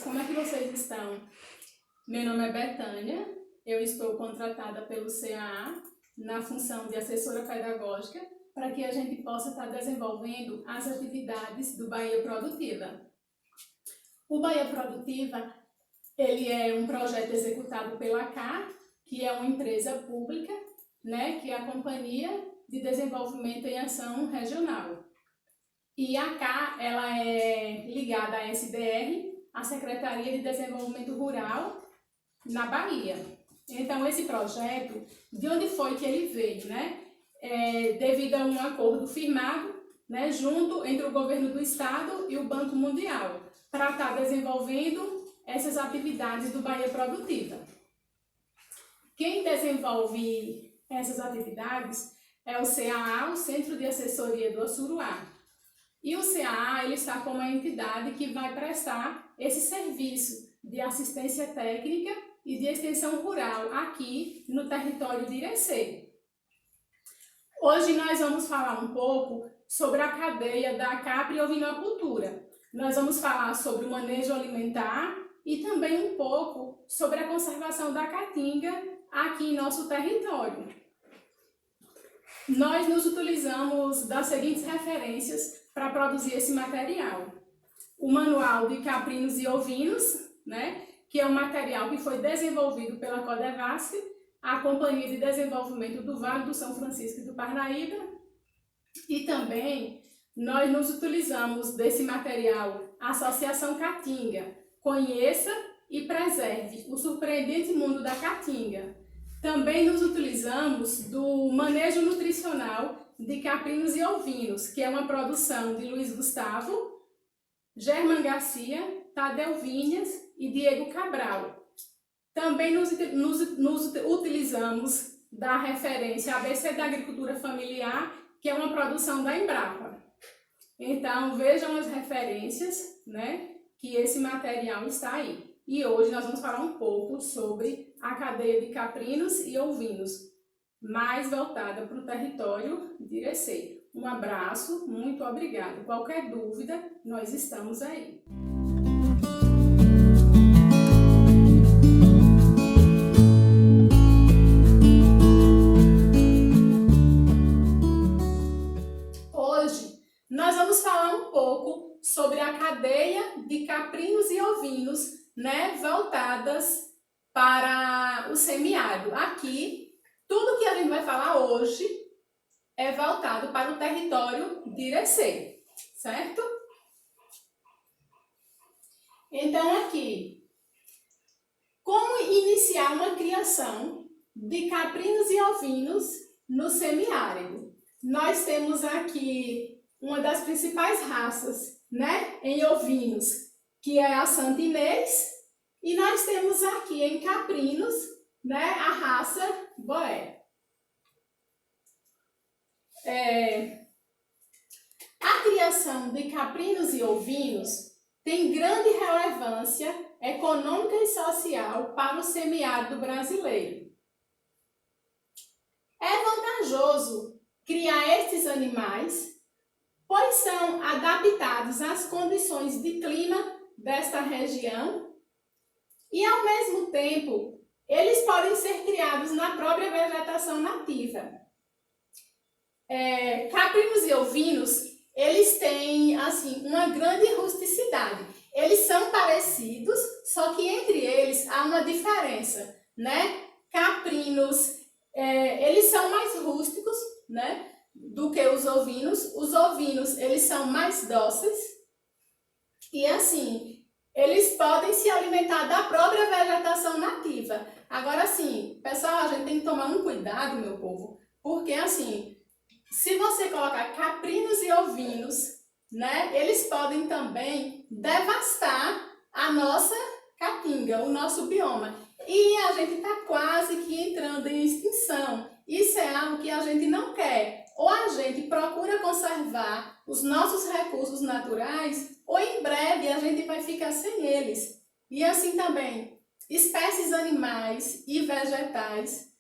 como é que vocês estão? Meu nome é Betânia, eu estou contratada pelo CAA na função de assessora pedagógica para que a gente possa estar desenvolvendo as atividades do Bahia Produtiva. O Bahia Produtiva, ele é um projeto executado pela CAA, que é uma empresa pública, né, que é a Companhia de Desenvolvimento em Ação Regional. E a CAA, ela é ligada à SDR, a Secretaria de Desenvolvimento Rural, na Bahia. Então, esse projeto, de onde foi que ele veio, né? Devido a um acordo firmado, né, junto entre o governo do estado e o Banco Mundial, para estar desenvolvendo essas atividades do Bahia Produtiva. Quem desenvolve essas atividades é o CAA, o Centro de Assessoria do Assuruá. E o CAA, ele está como a entidade que vai prestar esse serviço de assistência técnica e de extensão rural aqui no território de Irecê. Hoje nós vamos falar um pouco sobre a cadeia da capra e ovinocultura. Nós vamos falar sobre o manejo alimentar e também um pouco sobre a conservação da caatinga aqui em nosso território. Nós nos utilizamos das seguintes referências para produzir esse material. O Manual de Caprinos e Ovinos, né, que é um material que foi desenvolvido pela Codevasf, a Companhia de Desenvolvimento do Vale do São Francisco e do Parnaíba, e também nós nos utilizamos desse material Associação Caatinga, Conheça e Preserve o Surpreendente Mundo da Caatinga. Também nos utilizamos do Manejo Nutricional de Caprinos e Ovinos, que é uma produção de Luiz Gustavo, German Garcia, Tadeu Vinhas e Diego Cabral. Também nos utilizamos da referência ABC da Agricultura Familiar, que é uma produção da Embrapa. Então, vejam as referências, né, que esse material está aí. E hoje nós vamos falar um pouco sobre a cadeia de caprinos e ovinos, mais voltada para o território de Irecê. Um abraço, muito obrigado. Qualquer dúvida, nós estamos aí. Hoje, nós vamos falar um pouco sobre a cadeia de caprinos e ovinos, né, voltadas para o semiárido. Aqui, tudo que a gente vai falar hoje é voltado para o território de Irecê, certo? Então, aqui, como iniciar uma criação de caprinos e ovinos no semiárido? Nós temos aqui uma das principais raças, né, em ovinos, que é a Santa Inês, e nós temos aqui em caprinos, né, a raça Boé. A criação de caprinos e ovinos tem grande relevância econômica e social para o semiárido brasileiro. É vantajoso criar estes animais, pois são adaptados às condições de clima desta região e, ao mesmo tempo, eles podem ser criados na própria vegetação nativa. Caprinos e ovinos, eles têm assim, uma grande rusticidade. Eles são parecidos, só que entre eles há uma diferença, né? Caprinos, eles são mais rústicos, né, do que os ovinos. Os ovinos, eles são mais dóceis e assim, eles podem se alimentar da própria vegetação nativa. Agora, assim, pessoal, a gente tem que tomar um cuidado, meu povo, porque assim, se você colocar caprinos e ovinos, né, eles podem também devastar a nossa caatinga, o nosso bioma. E a gente está quase que entrando em extinção. Isso é algo que a gente não quer. Ou a gente procura conservar os nossos recursos naturais, ou em breve a gente vai ficar sem eles. E assim também, espécies animais e vegetais,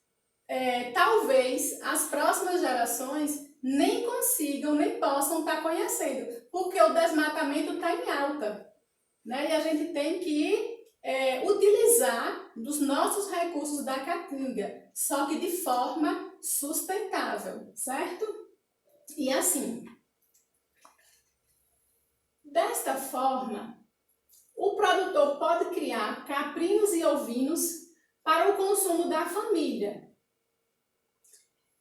talvez as próximas gerações nem consigam, nem possam estar conhecendo, porque o desmatamento está em alta. né? E a gente tem que utilizar dos nossos recursos da caatinga, só que de forma sustentável, certo? E assim, desta forma, o produtor pode criar caprinos e ovinos para o consumo da família.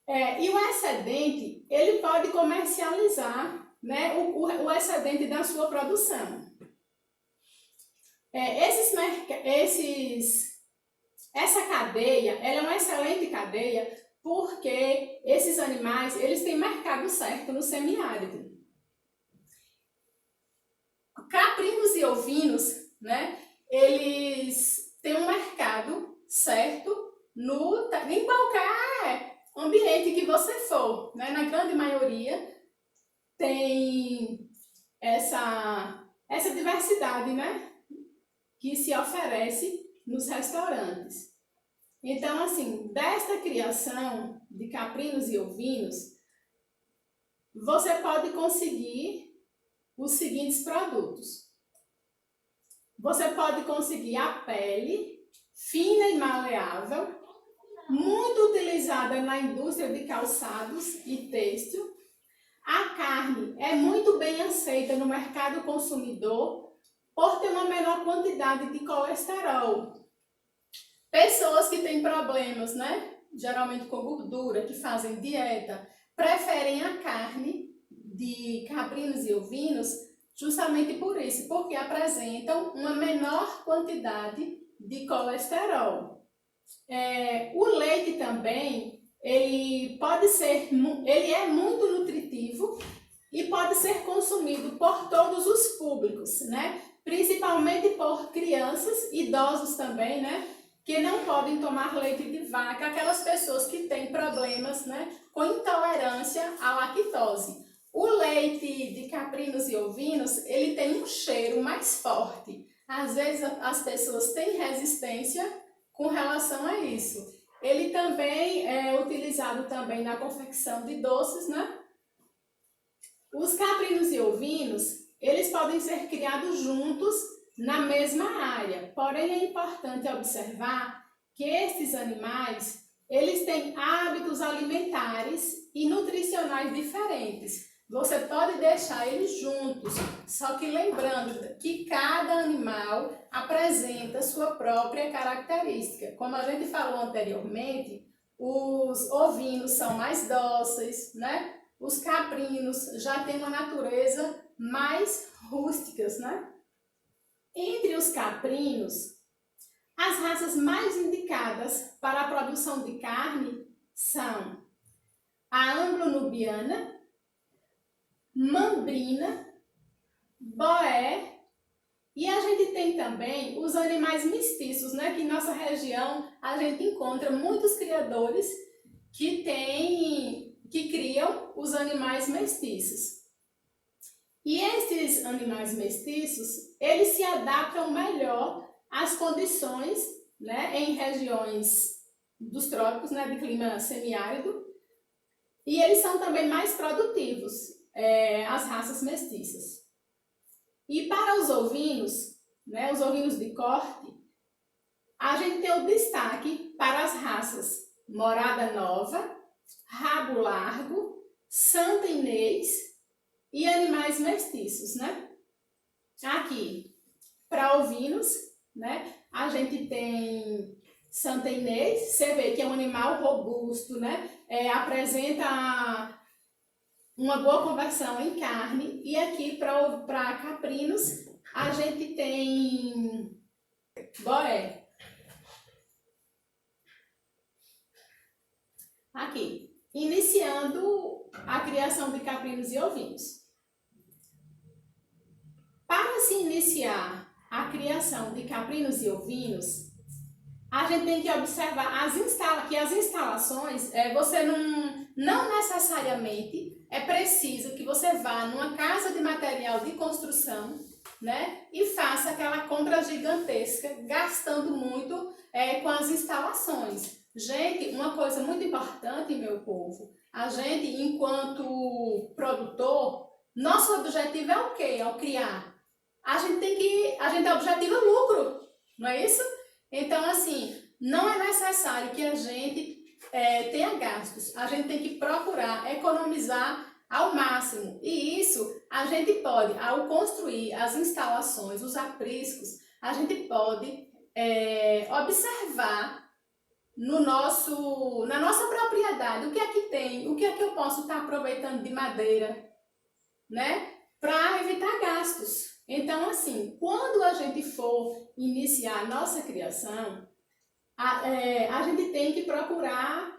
E o excedente, ele pode comercializar, né, o excedente da sua produção. Essa cadeia, ela é uma excelente cadeia porque esses animais, eles têm mercado certo no semiárido. Caprinos e ovinos, né, eles têm um mercado certo em qualquer ambiente que você for, né? Na grande maioria tem essa diversidade, né, que se oferece nos restaurantes. Então, assim, desta criação de caprinos e ovinos, você pode conseguir os seguintes produtos. Você pode conseguir a pele fina e maleável, muito utilizada na indústria de calçados e têxtil. A carne é muito bem aceita no mercado consumidor por ter uma menor quantidade de colesterol. Pessoas que têm problemas, né, geralmente com gordura, que fazem dieta, preferem a carne de caprinos e ovinos justamente por isso, porque apresentam uma menor quantidade de colesterol. O leite também, ele é muito nutritivo e pode ser consumido por todos os públicos, né? Principalmente por crianças, idosos também, né? Que não podem tomar leite de vaca, aquelas pessoas que têm problemas, né, com intolerância à lactose. O leite de caprinos e ovinos, ele tem um cheiro mais forte. Às vezes as pessoas têm resistência com relação a isso. Ele também é utilizado também na confecção de doces, né? Os caprinos e ovinos, eles podem ser criados juntos na mesma área. Porém, é importante observar que esses animais, eles têm hábitos alimentares e nutricionais diferentes. Você pode deixar eles juntos, só que lembrando que cada animal apresenta sua própria característica. Como a gente falou anteriormente, os ovinos são mais dóceis, né? Os caprinos já têm uma natureza mais rústicas, né? Entre os caprinos, as raças mais indicadas para a produção de carne são a anglo-nubiana, mambrina, boé, e a gente tem também os animais mestiços, né? Que em nossa região a gente encontra muitos criadores que criam os animais mestiços. E esses animais mestiços, eles se adaptam melhor às condições, né, em regiões dos trópicos, né, de clima semiárido, e eles são também mais produtivos, as raças mestiças. E para os ovinos, né, os ovinos de corte, a gente tem o destaque para as raças Morada Nova, Rabo Largo, Santa Inês e animais mestiços, né? Aqui, para ovinos, né, a gente tem Santa Inês, você vê que é um animal robusto, né? Apresenta uma boa conversão em carne. E aqui, para caprinos, a gente tem boé. Aqui, iniciando a criação de caprinos e ovinos. Para se iniciar a criação de caprinos e ovinos, a gente tem que observar que as instalações, você não necessariamente é preciso que você vá numa casa de material de construção, né, e faça aquela compra gigantesca, gastando muito com as instalações. Gente, uma coisa muito importante, meu povo, a gente, enquanto produtor, nosso objetivo é o quê? É o criar a gente objetiva lucro, não é isso? Então, assim, não é necessário que a gente tenha gastos, a gente tem que procurar economizar ao máximo. E isso a gente pode, ao construir as instalações, os apriscos, a gente pode observar na nossa propriedade, o que é que tem, o que é que eu posso estar aproveitando de madeira, né? Para evitar gastos. Então, assim, quando a gente for iniciar a nossa criação, a gente tem que procurar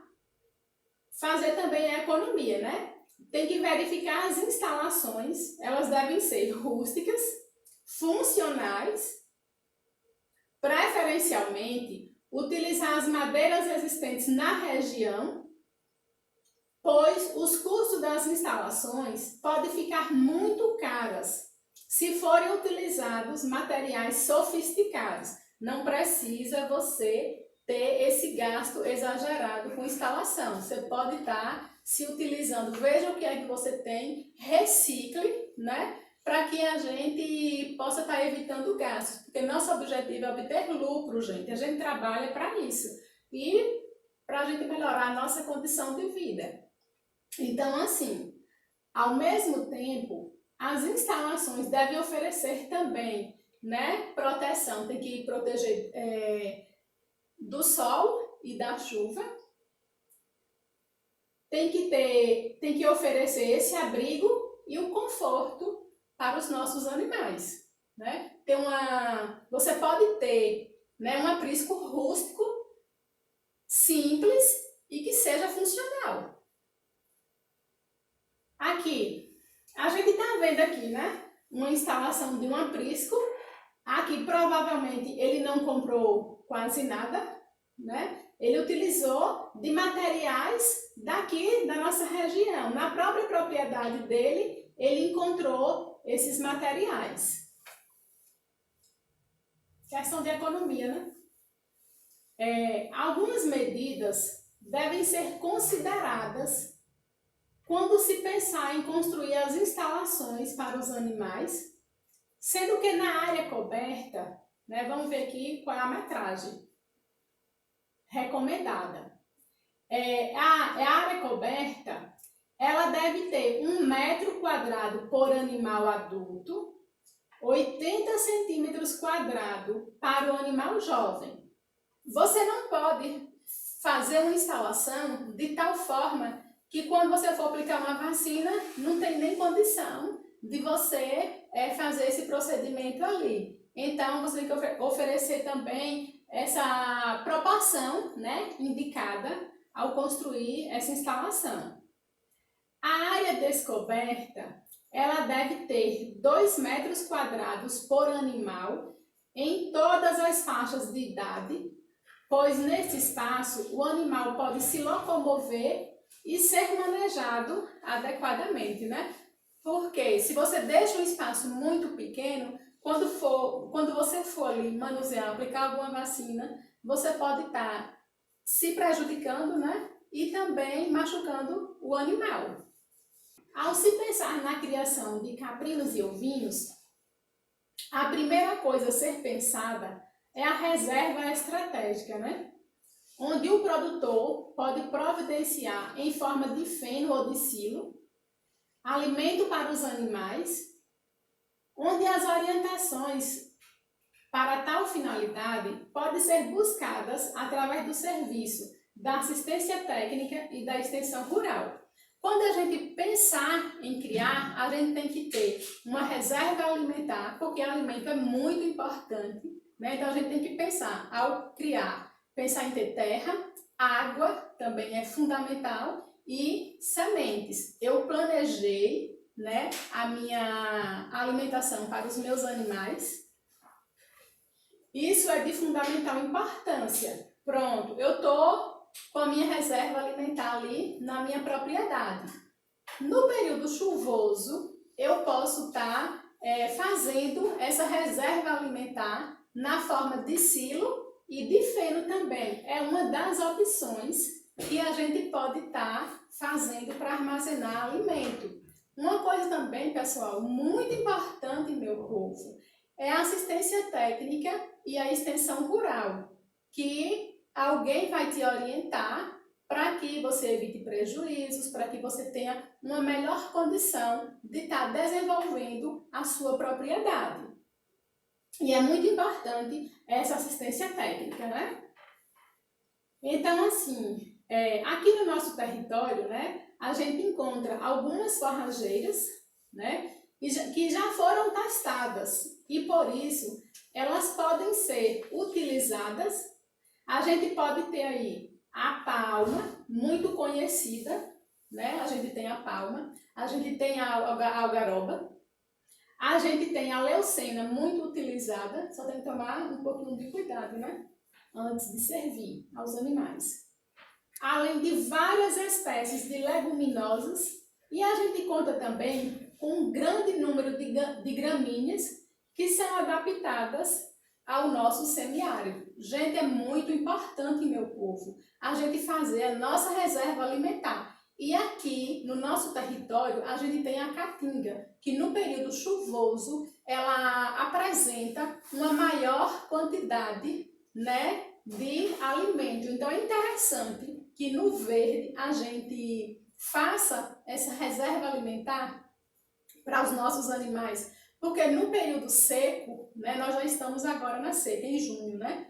fazer também a economia, né? Tem que verificar as instalações, elas devem ser rústicas, funcionais, preferencialmente utilizar as madeiras existentes na região, pois os custos das instalações podem ficar muito caras se forem utilizados materiais sofisticados. Não precisa você ter esse gasto exagerado com instalação. Você pode estar se utilizando, veja o que é que você tem, recicle, né? Para que a gente possa estar evitando gastos, porque nosso objetivo é obter lucro, gente. A gente trabalha para isso e para a gente melhorar a nossa condição de vida. Então, assim, ao mesmo tempo, as instalações devem oferecer também, né, proteção. Tem que proteger do sol e da chuva. Tem que oferecer esse abrigo e o conforto para os nossos animais, né? Você pode ter, né, um aprisco rústico, simples e que seja funcional. Aqui, a gente está vendo aqui, né, uma instalação de um aprisco. Aqui, provavelmente, ele não comprou quase nada, né? Ele utilizou de materiais daqui da nossa região. Na própria propriedade dele, ele encontrou esses materiais. Questão de economia, né? Algumas medidas devem ser consideradas quando se pensar em construir as instalações para os animais, sendo que na área coberta, né, vamos ver aqui qual é a metragem recomendada. A área coberta, ela deve ter 1 metro quadrado por animal adulto, 80 centímetros quadrados para o animal jovem. Você não pode fazer uma instalação de tal forma que quando você for aplicar uma vacina, não tem nem condição de você fazer esse procedimento ali. Então, você tem que oferecer também essa proporção, né, indicada ao construir essa instalação. A área descoberta, ela deve ter 2 metros quadrados por animal em todas as faixas de idade, pois nesse espaço o animal pode se locomover e ser manejado adequadamente, né? Porque se você deixa um espaço muito pequeno, quando você for ali manusear, aplicar alguma vacina, você pode estar se prejudicando, né? E também machucando o animal. Ao se pensar na criação de caprinos e ovinos, a primeira coisa a ser pensada é a reserva estratégica, né? Onde o produtor pode providenciar em forma de feno ou de silo, alimento para os animais, onde as orientações para tal finalidade podem ser buscadas através do serviço da assistência técnica e da extensão rural. Quando a gente pensar em criar, a gente tem que ter uma reserva alimentar, porque alimento é muito importante, né? Então a gente tem que pensar, ao criar, pensar em ter terra, água também é fundamental e sementes. Eu planejei, né, a minha alimentação para os meus animais. Isso é de fundamental importância. Pronto, eu estou com a minha reserva alimentar ali na minha propriedade. No período chuvoso, eu posso estar fazendo essa reserva alimentar na forma de silo e de feno também. É uma das opções que a gente pode estar fazendo para armazenar alimento. Uma coisa também, pessoal, muito importante, meu povo, é a assistência técnica e a extensão rural, que alguém vai te orientar para que você evite prejuízos, para que você tenha uma melhor condição de estar desenvolvendo a sua propriedade. E é muito importante essa assistência técnica, né? Então, assim, aqui no nosso território, né, a gente encontra algumas forrageiras, né, que já foram testadas e, por isso, elas podem ser utilizadas. A gente pode ter aí a palma, muito conhecida, né? A gente tem a palma, a gente tem a algaroba, a gente tem a leucena, muito utilizada, só tem que tomar um pouquinho de cuidado, né? Antes de servir aos animais. Além de várias espécies de leguminosas, e a gente conta também com um grande número de gramíneas que são adaptadas ao nosso semiárido. Gente, é muito importante, meu povo, a gente fazer a nossa reserva alimentar. E aqui, no nosso território, a gente tem a caatinga, que no período chuvoso, ela apresenta uma maior quantidade, né, de alimento. Então, é interessante que no verde a gente faça essa reserva alimentar para os nossos animais, porque no período seco, né, nós já estamos agora na seca, em junho, né?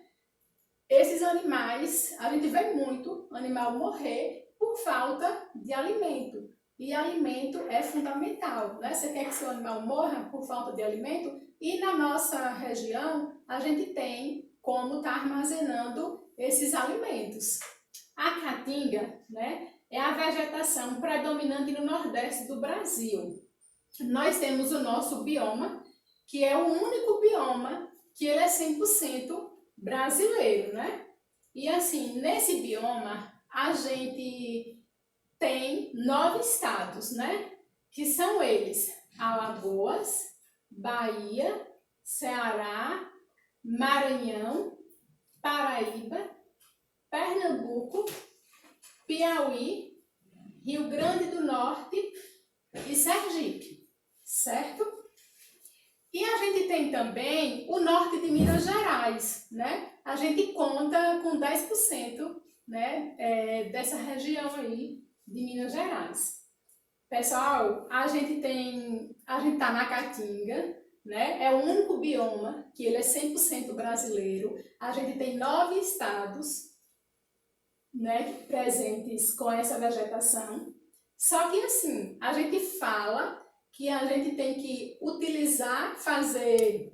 Esses animais, a gente vê muito animal morrer por falta de alimento. E alimento é fundamental, né? Você quer que seu animal morra por falta de alimento? E na nossa região, a gente tem como estar armazenando esses alimentos. A caatinga, né, é a vegetação predominante no Nordeste do Brasil. Nós temos o nosso bioma, que é o único bioma que ele é 100% brasileiro, né? E assim, nesse bioma, a gente tem 9 estados, né? Que são eles: Alagoas, Bahia, Ceará, Maranhão, Paraíba, Pernambuco, Piauí, Rio Grande do Norte e Sergipe, certo? E a gente tem também o norte de Minas Gerais, né? A gente conta com 10%, né, dessa região aí de Minas Gerais. Pessoal, a gente tá na Caatinga, né? É o único bioma que ele é 100% brasileiro. A gente tem 9 estados, né, presentes com essa vegetação. Só que assim, a gente fala que a gente tem que utilizar, fazer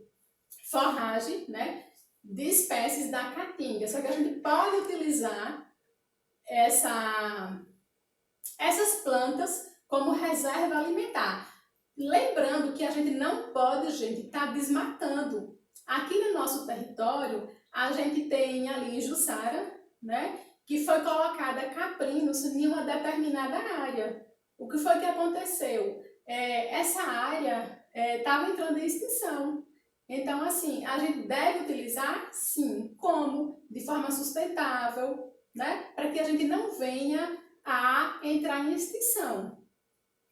forragem, né, de espécies da caatinga. Só que a gente pode utilizar essas plantas como reserva alimentar. Lembrando que a gente não pode, gente, estar desmatando. Aqui no nosso território, a gente tem ali em Jussara, né, que foi colocada caprinos em uma determinada área. O que foi que aconteceu? Essa área estava entrando em extinção. Então, assim, a gente deve utilizar, sim, como? De forma sustentável, né? Para que a gente não venha a entrar em extinção.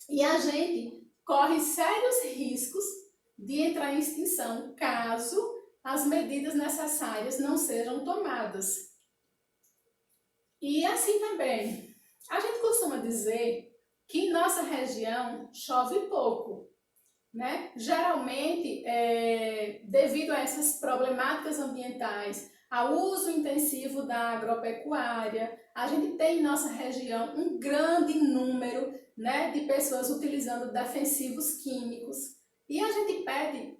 E a gente corre sérios riscos de entrar em extinção caso as medidas necessárias não sejam tomadas. E assim também, a gente costuma dizer que em nossa região chove pouco, né? Geralmente, devido a essas problemáticas ambientais, ao uso intensivo da agropecuária, a gente tem em nossa região um grande número, né, de pessoas utilizando defensivos químicos. E a gente pede,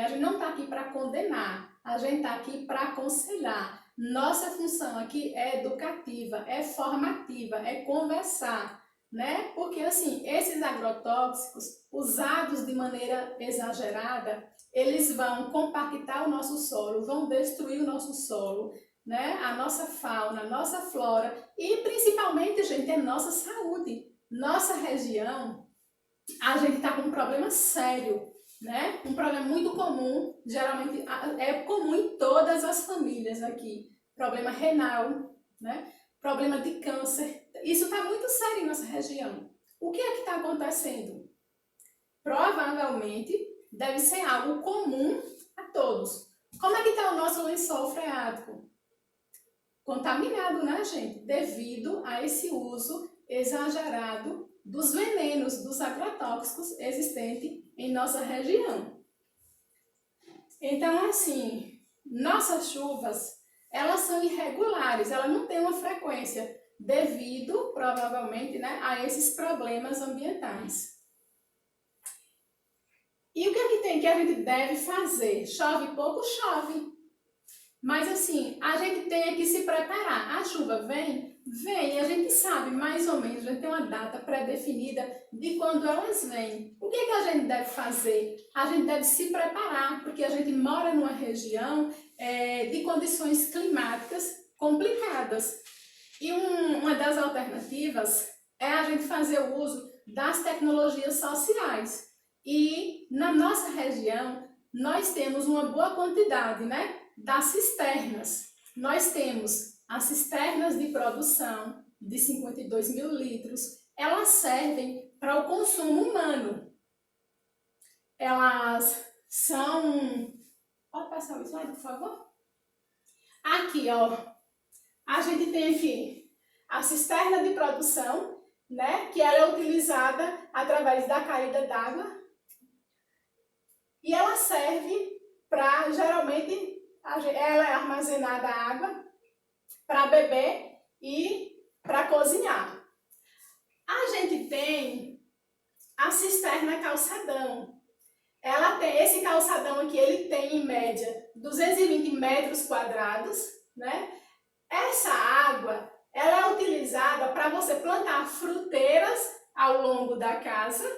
a gente não está aqui para condenar, a gente está aqui para aconselhar. Nossa função aqui é educativa, é formativa, é conversar, né? Porque assim, esses agrotóxicos usados de maneira exagerada, eles vão compactar o nosso solo, vão destruir o nosso solo, né? A nossa fauna, a nossa flora e principalmente, gente, a nossa saúde. Nossa região, a gente está com um problema sério, né? Um problema muito comum, geralmente é comum em todas as famílias aqui. Problema renal, né? Problema de câncer. Isso está muito sério em nossa região. O que é que está acontecendo? Provavelmente deve ser algo comum todos. Como é que está o nosso lençol freático? Contaminado, né, gente? Devido a esse uso exagerado dos venenos, dos agrotóxicos existentes em nossa região. Então, assim, nossas chuvas, elas são irregulares, elas não têm uma frequência devido, provavelmente, né, a esses problemas ambientais. E o que é que tem que a gente deve fazer? Chove pouco, chove. Mas assim, a gente tem que se preparar. A chuva vem? Vem. A gente sabe mais ou menos, a gente tem uma data pré-definida de quando elas vêm. O que é que a gente deve fazer? A gente deve se preparar, porque a gente mora numa região de condições climáticas complicadas. E uma das alternativas é a gente fazer o uso das tecnologias sociais. E na nossa região, nós temos uma boa quantidade, né, das cisternas. Nós temos as cisternas de produção de 52 mil litros. Elas servem para o consumo humano. Elas são... Pode passar o slide, por favor? Aqui, ó. A gente tem aqui a cisterna de produção, né, que ela é utilizada através da caída d'água. E ela serve para, geralmente, ela é armazenada água para beber e para cozinhar. A gente tem a cisterna calçadão. Ela tem, esse calçadão aqui, ele tem em média 220 metros quadrados, né? Essa água, ela é utilizada para você plantar fruteiras ao longo da casa,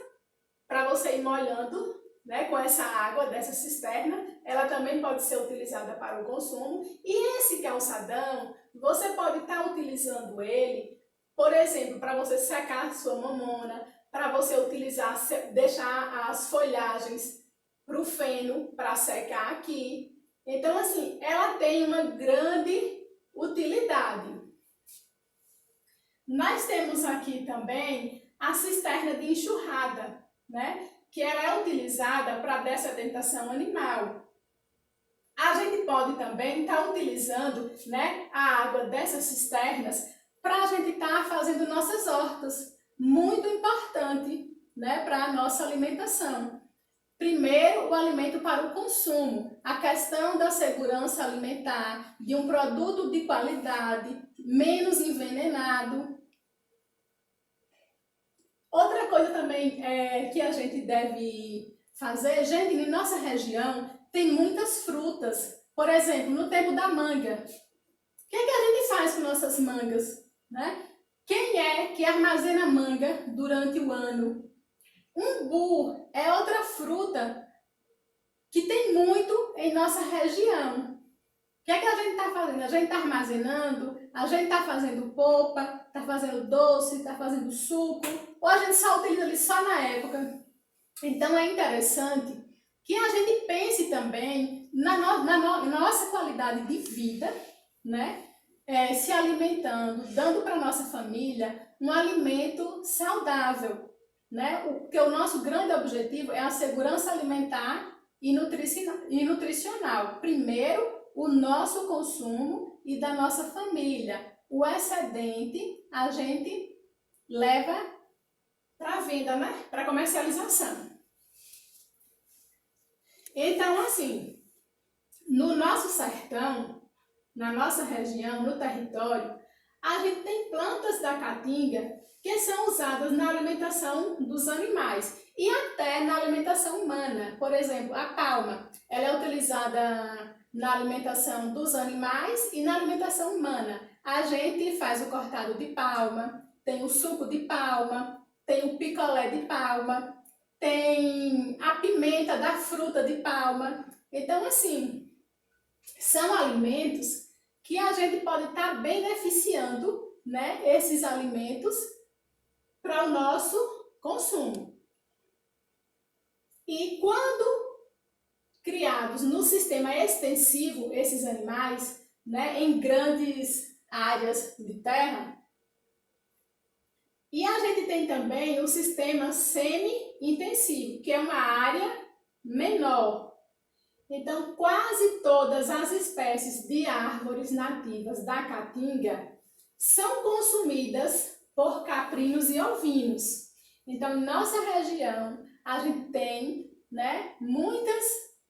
para você ir molhando, né, com essa água dessa cisterna. Ela também pode ser utilizada para o consumo. E esse calçadão, você pode estar utilizando ele, por exemplo, para você secar a sua mamona, para você utilizar, deixar as folhagens para o feno, para secar aqui. Então, assim, ela tem uma grande utilidade. Nós temos aqui também a cisterna de enxurrada, né, que ela é utilizada para dessedentação animal. A gente pode também estar utilizando, né, a água dessas cisternas para a gente estar fazendo nossas hortas. Muito importante, né, para a nossa alimentação. Primeiro, o alimento para o consumo. A questão da segurança alimentar, de um produto de qualidade, menos envenenado. Outra coisa também que a gente deve fazer, gente, em nossa região tem muitas frutas. Por exemplo, no tempo da manga. O que é que a gente faz com nossas mangas, né? Quem é que armazena manga durante o ano? Umbu é outra fruta que tem muito em nossa região. O que é que a gente está fazendo? A gente está armazenando, a gente está fazendo polpa, está fazendo doce, está fazendo suco, ou a gente só utiliza ali só na época. Então é interessante que a gente pense também na nossa qualidade de vida, né? Se alimentando, dando para a nossa família um alimento saudável, né? Porque o nosso grande objetivo é a segurança alimentar e nutricional. Primeiro, o nosso consumo e da nossa família. O excedente a gente leva para a venda, né? Para comercialização. Então, assim, no nosso sertão, na nossa região, no território, a gente tem plantas da caatinga que são usadas na alimentação dos animais e até na alimentação humana. Por exemplo, a palma, ela é utilizada na alimentação dos animais e na alimentação humana. A gente faz o cortado de palma, tem o suco de palma, tem o picolé de palma, tem a pimenta da fruta de palma. Então, assim, são alimentos que a gente pode estar beneficiando, né, esses alimentos para o nosso consumo. E quando criados no sistema extensivo, esses animais, né, em grandes áreas de terra, e a gente tem também o sistema semi-intensivo, que é uma área menor. Então, quase todas as espécies de árvores nativas da Caatinga são consumidas por caprinos e ovinos. Então, em nossa região, a gente tem, né, muitas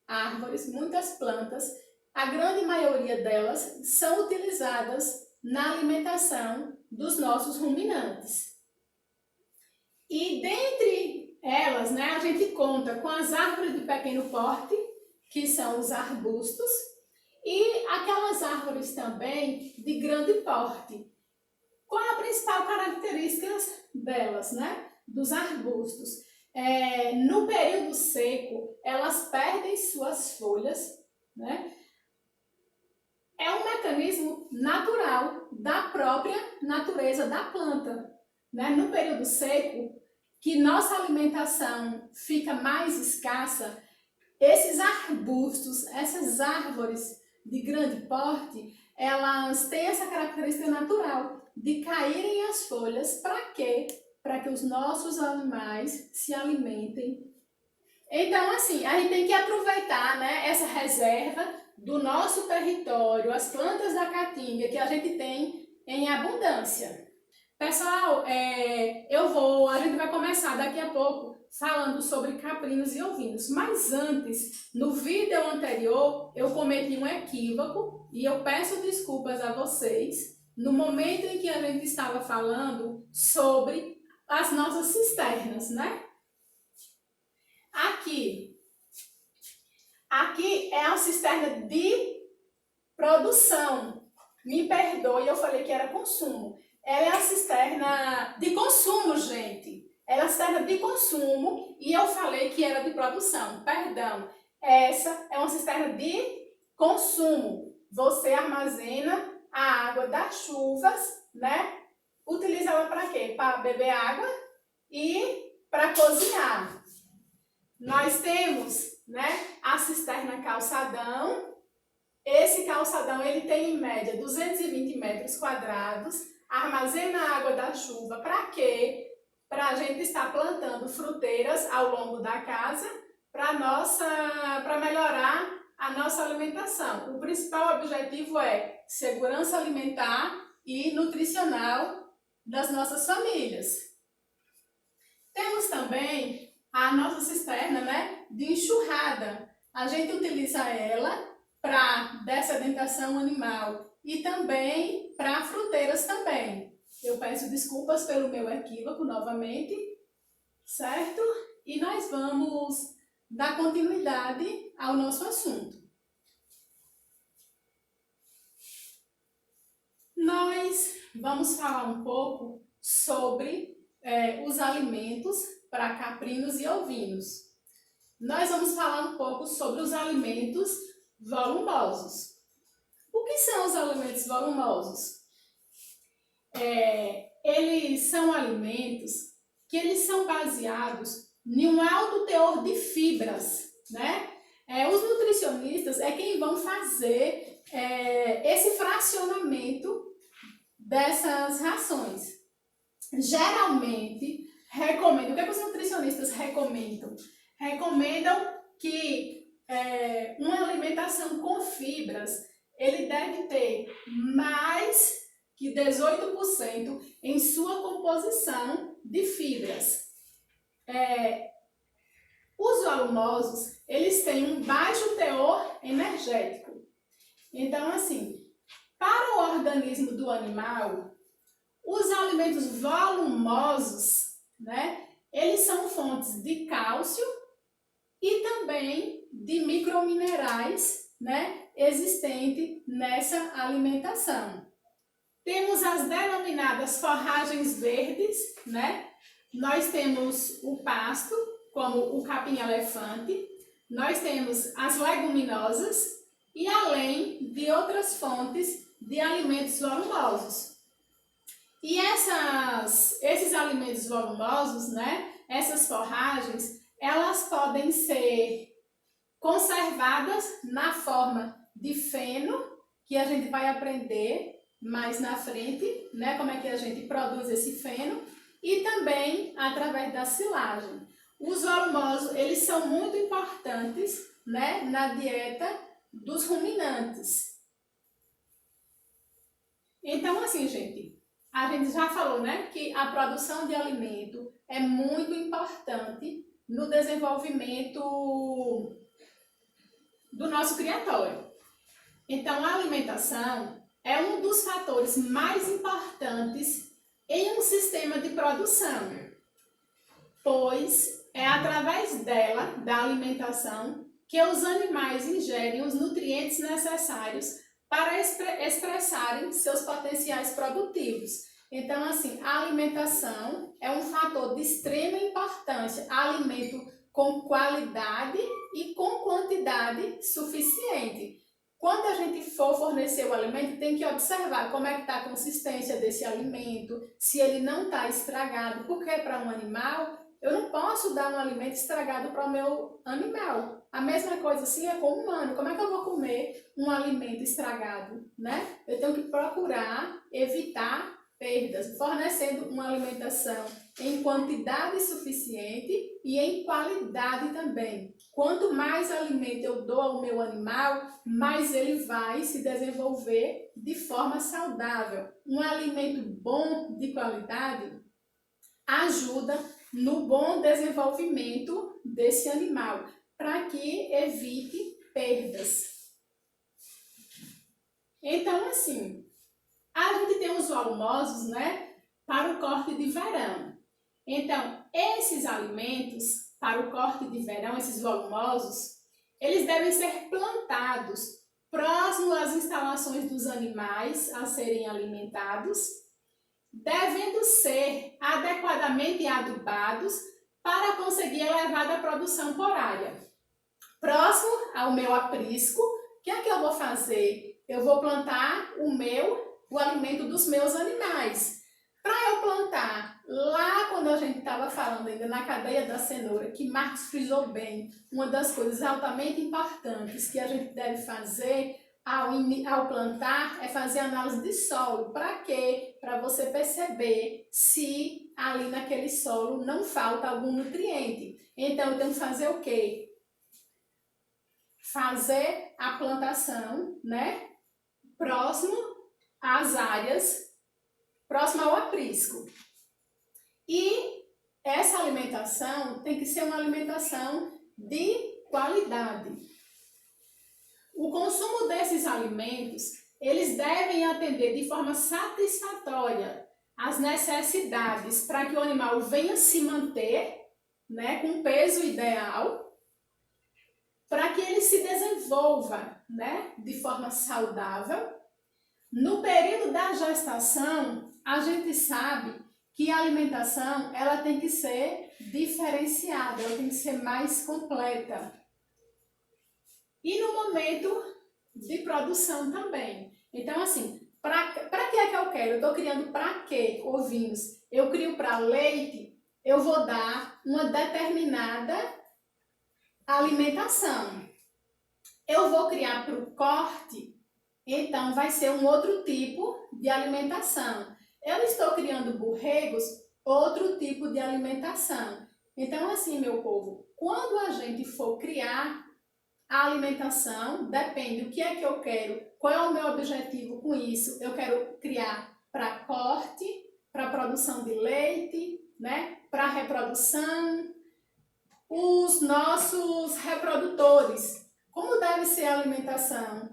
árvores, muitas plantas. A grande maioria delas são utilizadas na alimentação dos nossos ruminantes. E dentre elas, né, a gente conta com as árvores de pequeno porte, que são os arbustos, e aquelas árvores também de grande porte. Qual é a principal característica delas, né? Dos arbustos? No período seco, elas perdem suas folhas, né? É um mecanismo natural da própria natureza da planta, né? No período seco, que nossa alimentação fica mais escassa, esses arbustos, essas árvores de grande porte, elas têm essa característica natural de caírem as folhas. Para quê? Para que os nossos animais se alimentem. Então, assim, a gente tem que aproveitar, né, essa reserva do nosso território, as plantas da Caatinga que a gente tem em abundância. Pessoal, a gente vai começar daqui a pouco falando sobre caprinos e ovinos, mas antes, no vídeo anterior, eu cometi um equívoco e eu peço desculpas a vocês no momento em que a gente estava falando sobre as nossas cisternas, né? Aqui é a cisterna de produção. Me perdoe, eu falei que era consumo. Ela é a cisterna de consumo, gente. Ela é a cisterna de consumo e eu falei que era de produção. Perdão. Essa é uma cisterna de consumo. Você armazena a água das chuvas, né? Utiliza ela para quê? Para beber água e para cozinhar. Nós temos, né, a cisterna calçadão. Esse calçadão ele tem em média 220 metros quadrados, armazena a água da chuva. Para quê? Para a gente estar plantando fruteiras ao longo da casa para melhorar a nossa alimentação. O principal objetivo é segurança alimentar e nutricional das nossas famílias. Temos também a nossa cisterna, né, de enxurrada. A gente utiliza ela para dessedentação animal e também para fruteiras também. Eu peço desculpas pelo meu equívoco novamente, certo? E nós vamos dar continuidade ao nosso assunto. Nós vamos falar um pouco sobre os alimentos para caprinos e ovinos. Nós vamos falar um pouco sobre os alimentos volumosos. O que são os alimentos volumosos? Eles são alimentos que eles são baseados em um alto teor de fibras, né? Os nutricionistas é quem vão fazer esse fracionamento dessas rações. Geralmente, o que os nutricionistas recomendam? Recomendam que uma alimentação com fibras, ele deve ter mais que 18% em sua composição de fibras. Os volumosos, eles têm um baixo teor energético. Então, assim, para o organismo do animal, os alimentos volumosos, né, eles são fontes de cálcio e também de microminerais, né, existentes nessa alimentação. Temos as denominadas forragens verdes, né? Nós temos o pasto, como o capim-elefante, nós temos as leguminosas e além de outras fontes de alimentos volumosos. E esses alimentos volumosos, né, essas forragens, elas podem ser conservadas na forma de feno, que a gente vai aprender mais na frente, né, como é que a gente produz esse feno, e também através da silagem. Os volumosos, eles são muito importantes né, na dieta dos ruminantes. Então, assim, gente, a gente já falou, né, que a produção de alimento é muito importante no desenvolvimento do nosso criatório. Então, a alimentação é um dos fatores mais importantes em um sistema de produção, pois é através dela, da alimentação, que os animais ingerem os nutrientes necessários para expressarem seus potenciais produtivos. Então, assim, a alimentação é um fator de extrema importância. Alimento com qualidade e com quantidade suficiente. Quando a gente for fornecer o alimento, tem que observar como é que está a consistência desse alimento, se ele não está estragado, porque para um animal, eu não posso dar um alimento estragado para o meu animal. A mesma coisa assim é com o humano. Como é que eu vou comer um alimento estragado, né? Eu tenho que procurar evitar perdas, fornecendo uma alimentação em quantidade suficiente e em qualidade também. Quanto mais alimento eu dou ao meu animal, mais ele vai se desenvolver de forma saudável. Um alimento bom de qualidade ajuda no bom desenvolvimento desse animal, para que evite perdas. Então, assim, a gente tem os volumosos, né, para o corte de verão. Então, esses alimentos para o corte de verão, esses volumosos, eles devem ser plantados próximo às instalações dos animais a serem alimentados, devendo ser adequadamente adubados para conseguir elevada produção por área. Próximo ao meu aprisco, o que é que eu vou fazer? Eu vou plantar o alimento dos meus animais. Para eu plantar, lá quando a gente estava falando ainda na cadeia da cenoura, que Marcos frisou bem, uma das coisas altamente importantes que a gente deve fazer ao plantar é fazer análise de solo. Para quê? Para você perceber se ali naquele solo não falta algum nutriente. Então, eu tenho que fazer o quê? Fazer a plantação, né? Próximo às áreas, próximo ao aprisco. E essa alimentação tem que ser uma alimentação de qualidade. O consumo desses alimentos, eles devem atender de forma satisfatória as necessidades para que o animal venha se manter, né, com peso ideal, para que ele se desenvolva, né, de forma saudável. No período da gestação, a gente sabe que a alimentação ela tem que ser diferenciada, ela tem que ser mais completa. E no momento de produção também. Então, assim, para que é que eu quero? Eu estou criando para quê? Ovinos. Eu crio para leite, eu vou dar uma determinada alimentação. Eu vou criar para o corte, então vai ser um outro tipo de alimentação. Eu estou criando borregos, outro tipo de alimentação. Então, assim, meu povo, quando a gente for criar a alimentação, depende do que é que eu quero, qual é o meu objetivo com isso. Eu quero criar para corte, para produção de leite, né? Para reprodução. Os nossos reprodutores, como deve ser a alimentação?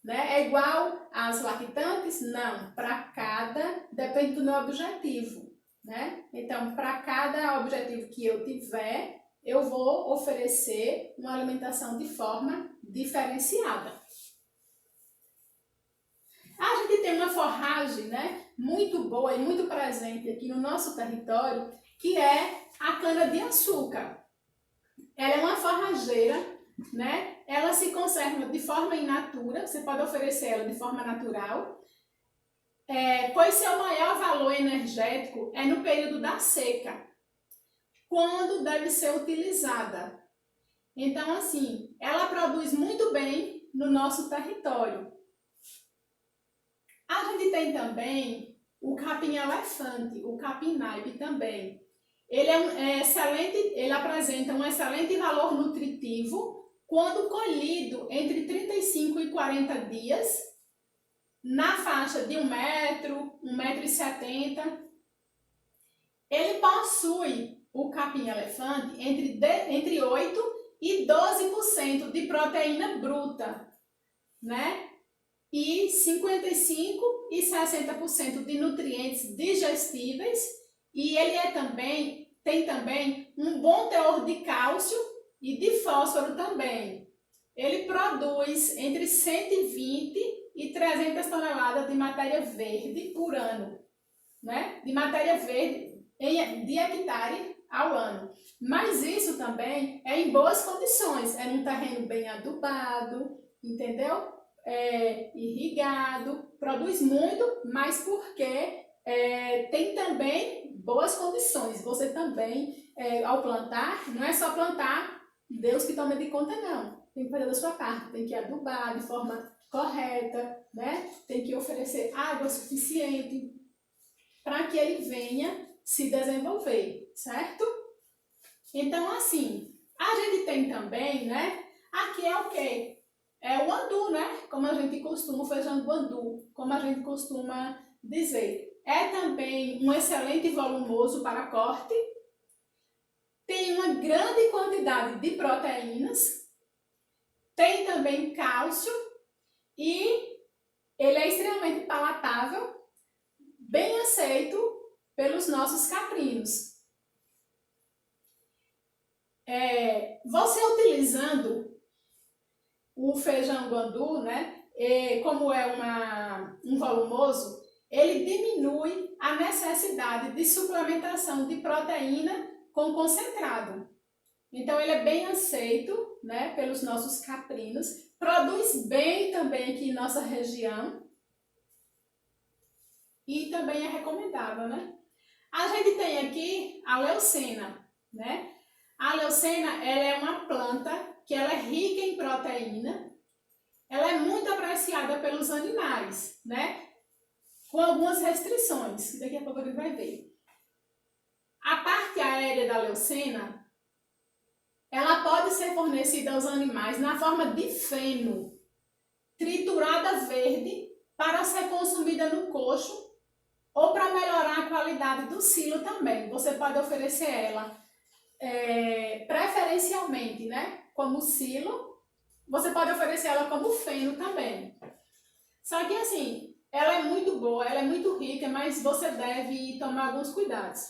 Né? É igual às lactantes? Não, para cada, depende do meu objetivo. Né? Então, para cada objetivo que eu tiver, eu vou oferecer uma alimentação de forma diferenciada. A gente tem uma forragem, né, muito boa e muito presente aqui no nosso território, que é a cana-de-açúcar. Ela é uma forrageira, né? Ela se conserva de forma in natura, você pode oferecer ela de forma natural, pois seu maior valor energético é no período da seca, quando deve ser utilizada. Então, assim, ela produz muito bem no nosso território. A gente tem também o capim-elefante, o capim-naipe também. Ele é excelente, ele apresenta um excelente valor nutritivo quando colhido entre 35 e 40 dias, na faixa de 1 metro, 1,70 m, ele possui, o capim-elefante, entre 8 e 12% de proteína bruta, né? E 55 e 60% de nutrientes digestíveis, e ele tem também um bom teor de cálcio e de fósforo também. Ele produz entre 120 e 300 toneladas de matéria verde por ano, né? De matéria verde de hectare ao ano. Mas isso também é em boas condições, é num terreno bem adubado, entendeu? Irrigado, produz muito, mas porque tem também boas condições. Você também, ao plantar, não é só plantar, Deus que toma de conta, não. Tem que fazer da sua parte, tem que adubar de forma correta, né? Tem que oferecer água suficiente para que ele venha se desenvolver, certo? Então, assim, a gente tem também, né? Aqui é o quê? É o andu, né? Como a gente costuma, o feijão do andu, como a gente costuma dizer. É também um excelente volumoso para corte, tem uma grande quantidade de proteínas, tem também cálcio e ele é extremamente palatável, bem aceito pelos nossos caprinos. Você utilizando o feijão do andu, né, como é um volumoso, ele diminui a necessidade de suplementação de proteína com concentrado. Então ele é bem aceito, né, pelos nossos caprinos, produz bem também aqui em nossa região e também é recomendável, né? A gente tem aqui a leucena, né? A leucena, ela é uma planta que ela é rica em proteína, ela é muito apreciada pelos animais, né? Com algumas restrições, que daqui a pouco a gente vai ver. A parte aérea da leucena, ela pode ser fornecida aos animais na forma de feno, triturada verde, para ser consumida no coxo ou para melhorar a qualidade do silo também. Você pode oferecer ela preferencialmente, né, como silo, você pode oferecer ela como feno também. Só que assim, ela é muito boa, ela é muito rica, mas você deve tomar alguns cuidados.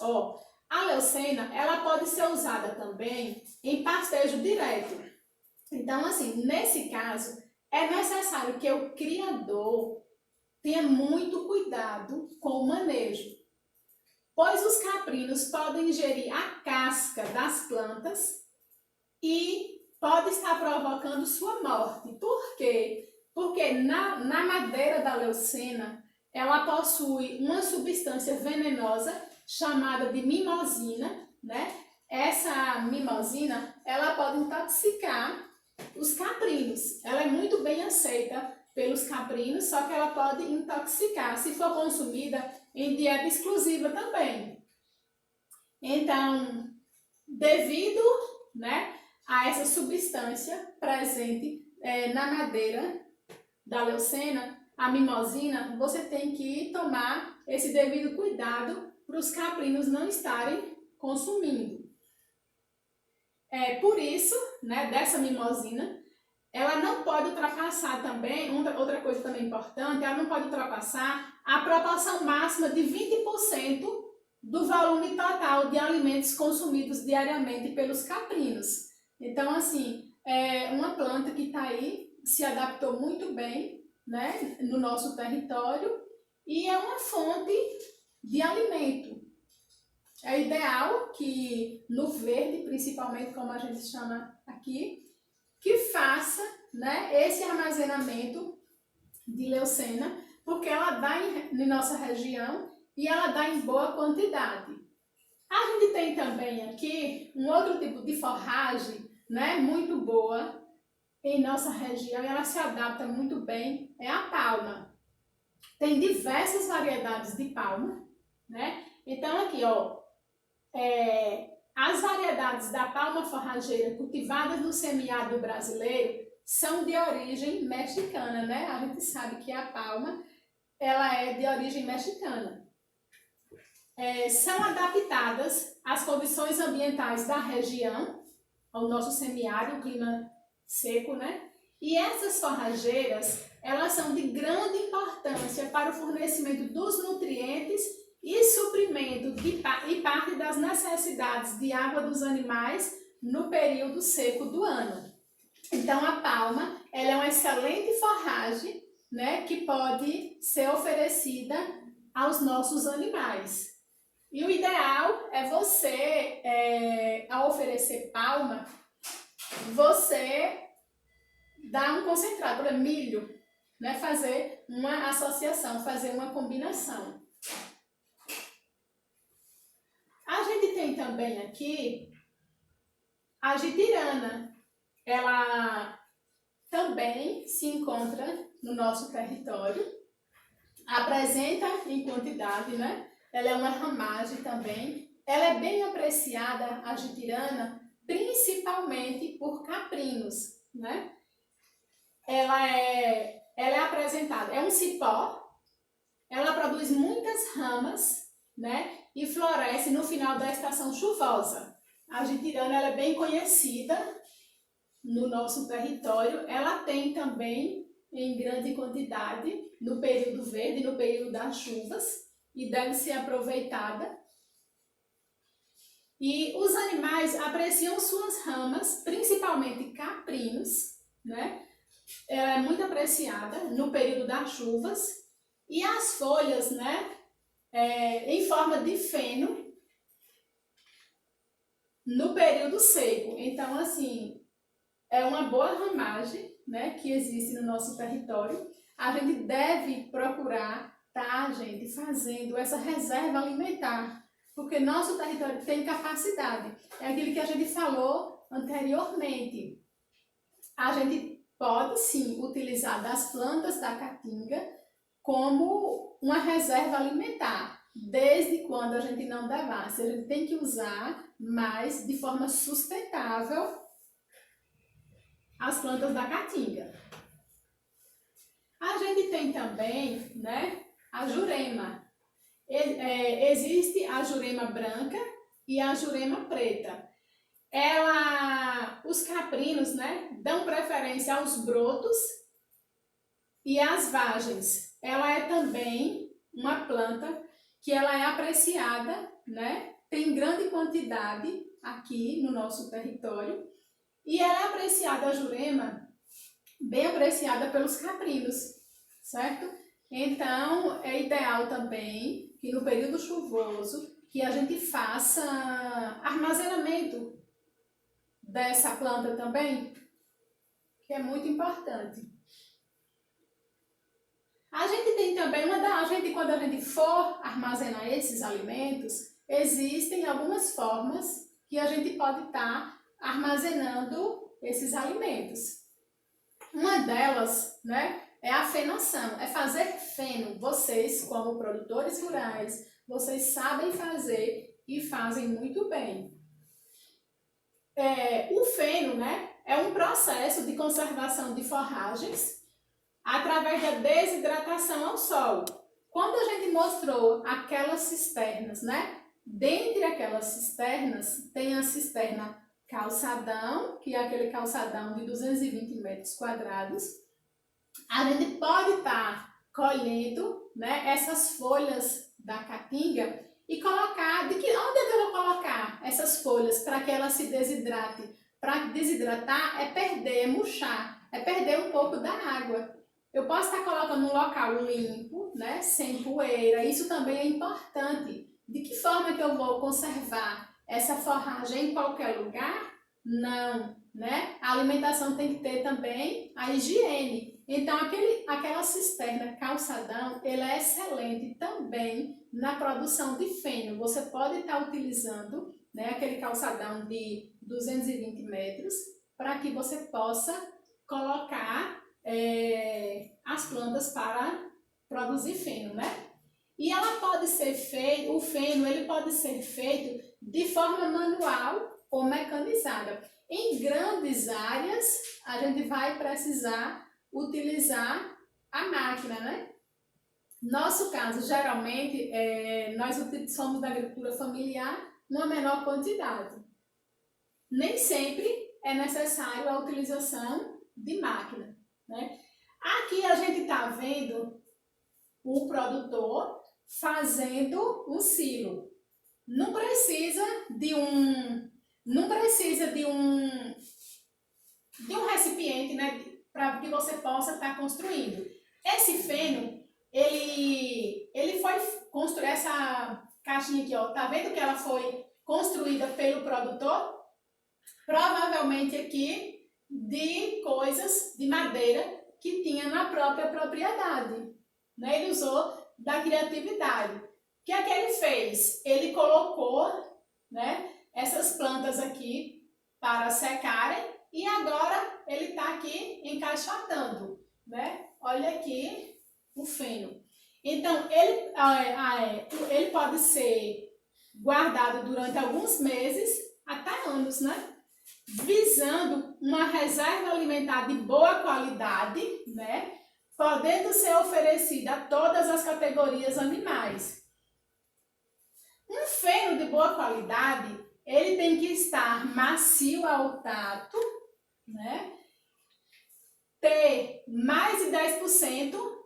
A leucena, ela pode ser usada também em pastejo direto. Então, assim, nesse caso, é necessário que o criador tenha muito cuidado com o manejo, pois os caprinos podem ingerir a casca das plantas e pode estar provocando sua morte. Por quê? Porque na madeira da leucena, ela possui uma substância venenosa chamada de mimosina, né? Essa mimosina, ela pode intoxicar os caprinos. Ela é muito bem aceita pelos caprinos, só que ela pode intoxicar se for consumida em dieta exclusiva também. Então, devido, né, a essa substância presente na madeira da leucena, a mimosina, você tem que tomar esse devido cuidado para os caprinos não estarem consumindo. Por isso, né, dessa mimosina, ela não pode ultrapassar também, outra coisa também importante, ela não pode ultrapassar a proporção máxima de 20% do volume total de alimentos consumidos diariamente pelos caprinos. Então, assim, é uma planta que está aí, se adaptou muito bem, né, no nosso território e é uma fonte de alimento. É ideal que no verde, principalmente como a gente chama aqui, que faça, né, esse armazenamento de leucena, porque ela dá em nossa região e ela dá em boa quantidade. A gente tem também aqui um outro tipo de forragem, né, muito boa em nossa região e ela se adapta muito bem, é a palma. Tem diversas variedades de palma, né? Então aqui, As variedades da palma forrageira cultivadas no semiárido brasileiro são de origem mexicana, né? A gente sabe que a palma, ela é de origem mexicana. São adaptadas às condições ambientais da região, ao nosso semiárido, o clima seco, né? E essas forrageiras, elas são de grande importância para o fornecimento dos nutrientes e suprimento e parte das necessidades de água dos animais no período seco do ano. Então, a palma, ela é uma excelente forragem, né, que pode ser oferecida aos nossos animais. E o ideal é você, ao oferecer palma, você dar um concentrado, por exemplo, milho, né? Fazer uma associação, fazer uma combinação. A gente tem também aqui a jitirana. Ela também se encontra no nosso território, apresenta em quantidade, né? Ela é uma ramagem também. Ela é bem apreciada, a jitirana, principalmente por caprinos, né? Ela é apresentada, é um cipó, ela produz muitas ramas, né? E floresce no final da estação chuvosa. A jitirana, ela é bem conhecida no nosso território. Ela tem também em grande quantidade no período verde, no período das chuvas, e deve ser aproveitada. E os animais apreciam suas ramas, principalmente caprinos, né? Ela é muito apreciada no período das chuvas. E as folhas, né, em forma de feno no período seco. Então, assim, é uma boa ramagem, né, que existe no nosso território. A gente deve procurar gente, fazendo essa reserva alimentar, porque nosso território tem capacidade. É aquilo que a gente falou anteriormente. A gente pode sim utilizar das plantas da caatinga como uma reserva alimentar, desde quando a gente não devassa. A gente tem que usar mais de forma sustentável as plantas da caatinga. A gente tem também, né, a jurema. Existe a jurema branca e a jurema preta. Os caprinos, né, dão preferência aos brotos e às vagens. Ela é também uma planta que ela é apreciada, né, tem grande quantidade aqui no nosso território. E ela é apreciada, a jurema, bem apreciada pelos caprinos, certo? Então, é ideal também que no período chuvoso que a gente faça armazenamento dessa planta também, que é muito importante. A gente tem também quando a gente for armazenar esses alimentos, existem algumas formas que a gente pode estar armazenando esses alimentos. Uma delas, né, é a fenação, é fazer feno. Vocês, como produtores rurais, vocês sabem fazer e fazem muito bem. O feno, né, é um processo de conservação de forragens através da desidratação ao sol. Quando a gente mostrou aquelas cisternas, né, dentre aquelas cisternas tem a cisterna calçadão, que é aquele calçadão de 220 metros quadrados. A gente pode estar colhendo, né, essas folhas da caatinga e colocar, onde é que eu vou colocar essas folhas para que ela se desidrate? Para desidratar é perder, é murchar, é perder um pouco da água. Eu posso estar colocando num local limpo, né, sem poeira, isso também é importante. De que forma que eu vou conservar essa forragem em qualquer lugar? Não, né? A alimentação tem que ter também a higiene. Então, aquela cisterna calçadão, ela é excelente também na produção de feno. Você pode estar utilizando, né, aquele calçadão de 220 metros para que você possa colocar as plantas para produzir feno, né? E ela pode ser feita, o feno ele pode ser feito de forma manual ou mecanizada. Em grandes áreas, a gente vai precisar utilizar a máquina, né? Nosso caso, geralmente, nós somos da agricultura familiar numa menor quantidade. Nem sempre é necessário a utilização de máquina, né? Aqui a gente está vendo o produtor fazendo um silo. Não precisa de um recipiente, né, para que você possa estar construindo. Esse feno, ele foi construir essa caixinha aqui, ó. Tá vendo que ela foi construída pelo produtor? Provavelmente aqui de coisas de madeira que tinha na própria propriedade, né? Ele usou da criatividade. O que é que ele fez? Ele colocou, né, essas plantas aqui para secarem e agora ele está aqui encaixotando, né? Olha aqui o feno. Então, ele pode ser guardado durante alguns meses, até anos, né? Visando uma reserva alimentar de boa qualidade, né? Podendo ser oferecida a todas as categorias animais. Um feno de boa qualidade, ele tem que estar macio ao tato, né? Ter mais de 10%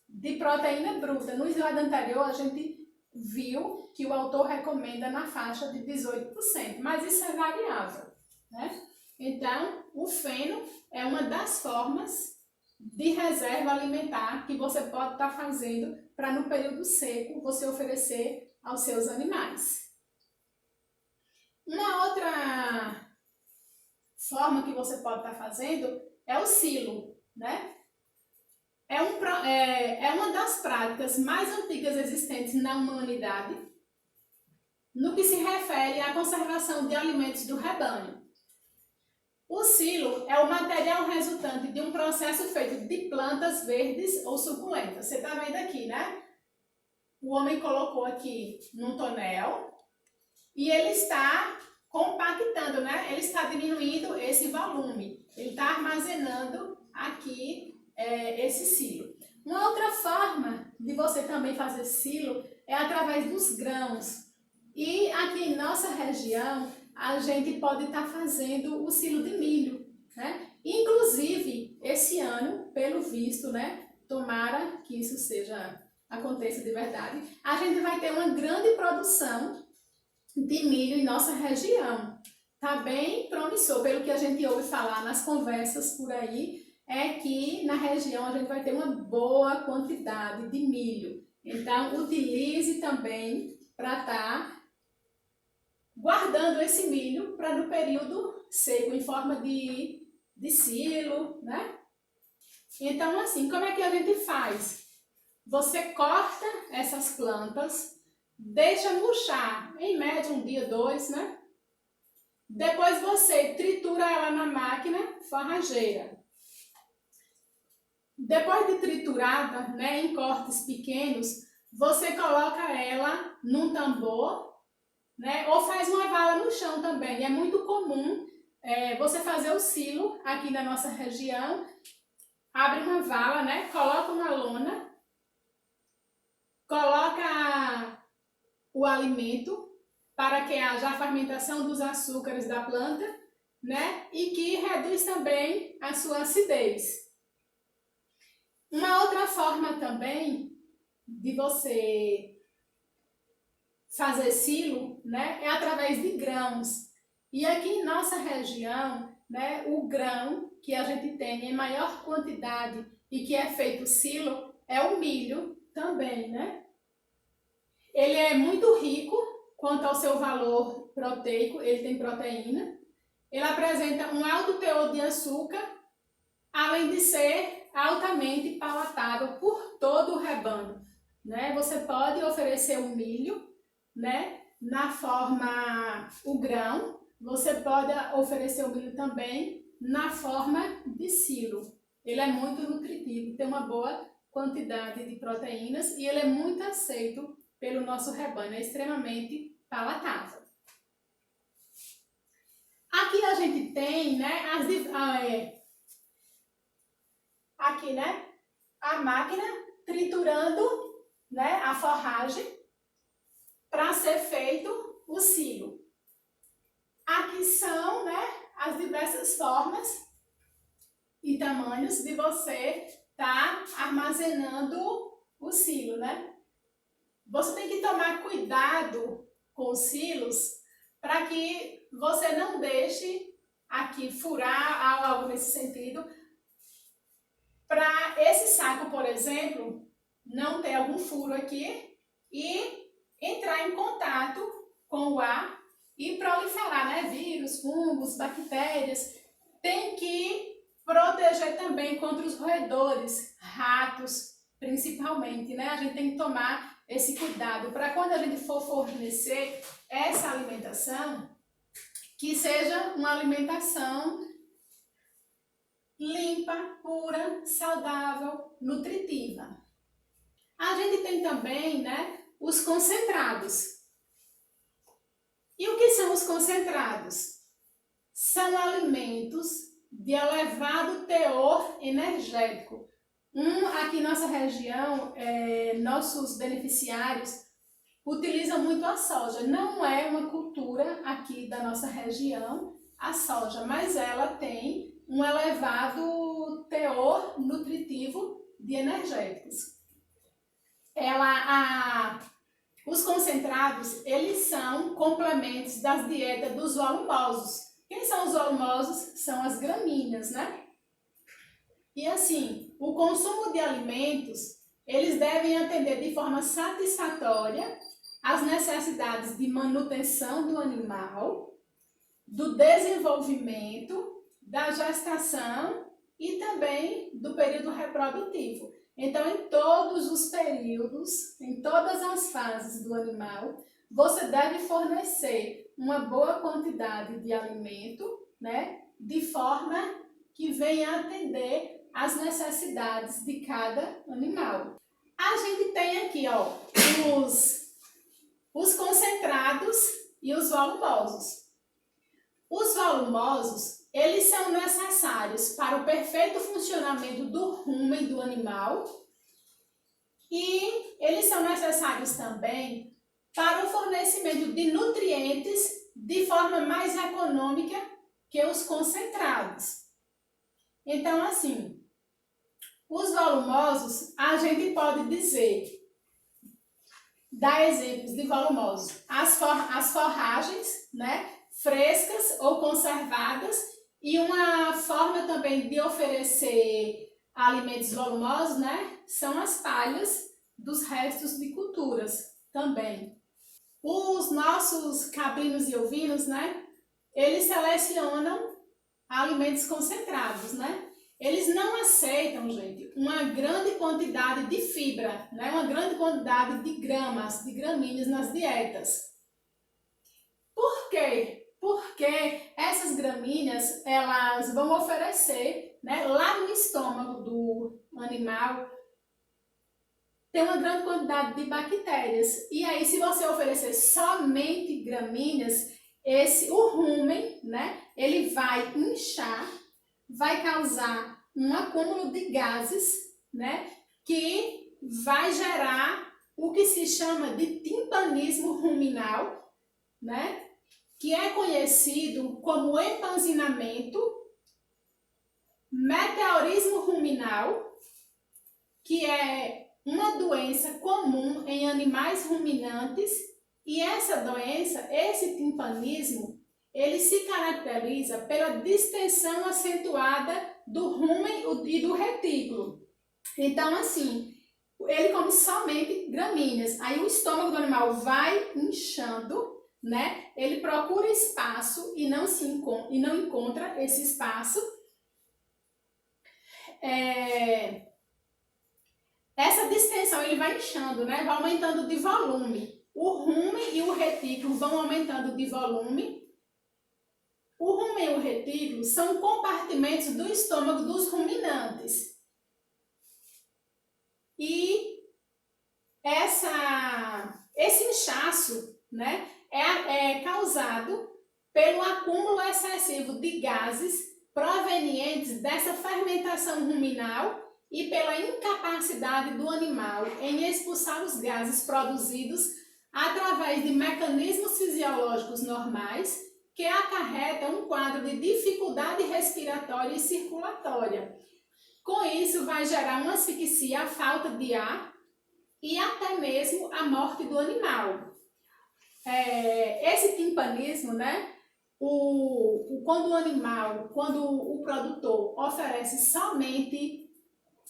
de proteína bruta. No slide anterior, a gente viu que o autor recomenda na faixa de 18%, mas isso é variável, né? Então, o feno é uma das formas de reserva alimentar que você pode estar fazendo para no período seco você oferecer aos seus animais. Uma outra forma que você pode estar fazendo é o silo, né? É uma das práticas mais antigas existentes na humanidade no que se refere à conservação de alimentos do rebanho. O silo é o material resultante de um processo feito de plantas verdes ou suculentas. Você está vendo aqui, né? O homem colocou aqui num tonel e ele está compactando, né? Ele está diminuindo esse volume. Ele está armazenando aqui esse silo. Uma outra forma de você também fazer silo é através dos grãos. E aqui em nossa região, a gente pode estar fazendo o silo de milho, né? Inclusive, esse ano, pelo visto, né? Tomara que isso aconteça de verdade, a gente vai ter uma grande produção de milho em nossa região. Tá bem promissor, pelo que a gente ouve falar nas conversas por aí, é que na região a gente vai ter uma boa quantidade de milho. Então, utilize também para estar guardando esse milho para no período seco, em forma de silo, né? Então, assim, como é que a gente faz? Você corta essas plantas, deixa murchar, em média 1 dia, 2, né? Depois você tritura ela na máquina forrageira. Depois de triturada, né, em cortes pequenos, você coloca ela num tambor, né, ou faz uma vala no chão também. É muito comum você fazer o silo aqui na nossa região. Abre uma vala, né, coloca uma lona, coloca o alimento para que haja a fermentação dos açúcares da planta, né, e que reduz também a sua acidez. Uma outra forma também de você fazer silo, né, é através de grãos. E aqui em nossa região, né, o grão que a gente tem em maior quantidade e que é feito silo é o milho também, né? Ele é muito rico quanto ao seu valor proteico, ele tem proteína. Ele apresenta um alto teor de açúcar, além de ser altamente palatável por todo o rebanho, né? Você pode oferecer o milho, né, na forma o grão, você pode oferecer o milho também na forma de silo. Ele é muito nutritivo, tem uma boa quantidade de proteínas e ele é muito aceito pelo nosso rebanho, é extremamente palatável. Aqui a gente tem, né, aqui, né, a máquina triturando, né, a forragem para ser feito o silo. Aqui são, né, as diversas formas e tamanhos de você estar armazenando o silo, né? Você tem que tomar cuidado com os silos para que você não deixe aqui furar algo nesse sentido. Para esse saco, por exemplo, não ter algum furo aqui e entrar em contato com o ar e proliferar, né? Vírus, fungos, bactérias. Tem que proteger também contra os roedores, ratos, principalmente, né? A gente tem que tomar esse cuidado para quando a gente for fornecer essa alimentação, que seja uma alimentação limpa, pura, saudável, nutritiva. A gente tem também, né, os concentrados. E o que são os concentrados? São alimentos de elevado teor energético. Aqui na nossa região, nossos beneficiários utilizam muito a soja. Não é uma cultura aqui da nossa região a soja, mas ela tem um elevado teor nutritivo de energéticos. Os concentrados, eles são complementos das dietas dos volumosos. Quem são os volumosos? São as gramíneas, né? E assim, o consumo de alimentos, eles devem atender de forma satisfatória as necessidades de manutenção do animal, do desenvolvimento, da gestação e também do período reprodutivo. Então, em todos os períodos, em todas as fases do animal, você deve fornecer uma boa quantidade de alimento, né, de forma que venha atender às necessidades de cada animal. A gente tem aqui, ó, os concentrados e os volumosos. Os volumosos, eles são necessários para o perfeito funcionamento do rumen do animal e eles são necessários também para o fornecimento de nutrientes de forma mais econômica que os concentrados. Então, assim, os volumosos, a gente pode dizer, dar exemplos de volumosos, as forragens, né, frescas ou conservadas, e uma forma também de oferecer alimentos volumosos, né, são as palhas dos restos de culturas também. Os nossos caprinos e ovinos, né, eles selecionam alimentos concentrados, né? Eles não aceitam, gente, uma grande quantidade de fibra, né? Uma grande quantidade de gramas, de gramíneas nas dietas. Por quê? Porque essas gramíneas, elas vão oferecer, né, lá no estômago do animal, tem uma grande quantidade de bactérias. E aí, se você oferecer somente gramíneas, o rumen, né, ele vai inchar, vai causar um acúmulo de gases, né, que vai gerar o que se chama de timpanismo ruminal, né, que é conhecido como empanzinamento, meteorismo ruminal, que é uma doença comum em animais ruminantes, e essa doença, esse timpanismo, ele se caracteriza pela distensão acentuada do rumen e do retículo. Então, assim, ele come somente gramíneas. Aí o estômago do animal vai inchando, né? Ele procura espaço e não encontra esse espaço. Essa distensão ele vai inchando, né? Vai aumentando de volume. O rumen e o retículo vão aumentando de volume. O rumen e o retículo são compartimentos do estômago dos ruminantes. E esse inchaço, né, é causado pelo acúmulo excessivo de gases provenientes dessa fermentação ruminal e pela incapacidade do animal em expulsar os gases produzidos através de mecanismos fisiológicos normais que acarretam um quadro de dificuldade respiratória e circulatória. Com isso, vai gerar uma asfixia, a falta de ar e até mesmo a morte do animal. Esse timpanismo, né? Quando o produtor oferece somente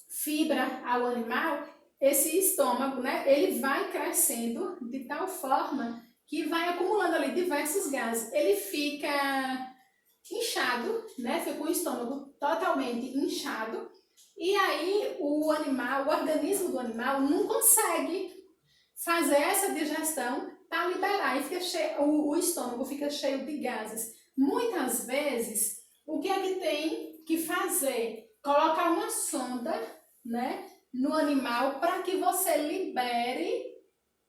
fibra ao animal, esse estômago, né, ele vai crescendo de tal forma que vai acumulando ali diversos gases. Ele fica inchado, né, fica com o estômago totalmente inchado, e aí o organismo do animal não consegue fazer essa digestão para liberar e fica cheio, o estômago fica cheio de gases. Muitas vezes, o que é que tem que fazer? Colocar uma sonda, né, no animal para que você libere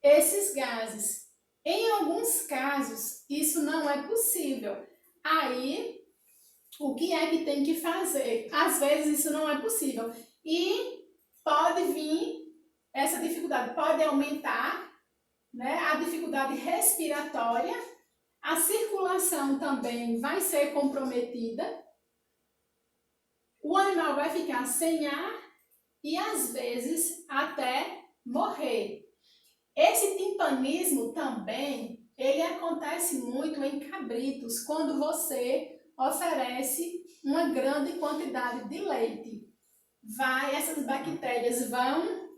esses gases. Em alguns casos, isso não é possível. Aí, o que é que tem que fazer? Às vezes isso não é possível e pode vir essa dificuldade, pode aumentar, né, a dificuldade respiratória, a circulação também vai ser comprometida, o animal vai ficar sem ar e às vezes até morrer. Esse timpanismo também, ele acontece muito em cabritos, quando você oferece uma grande quantidade de leite. Essas bactérias vão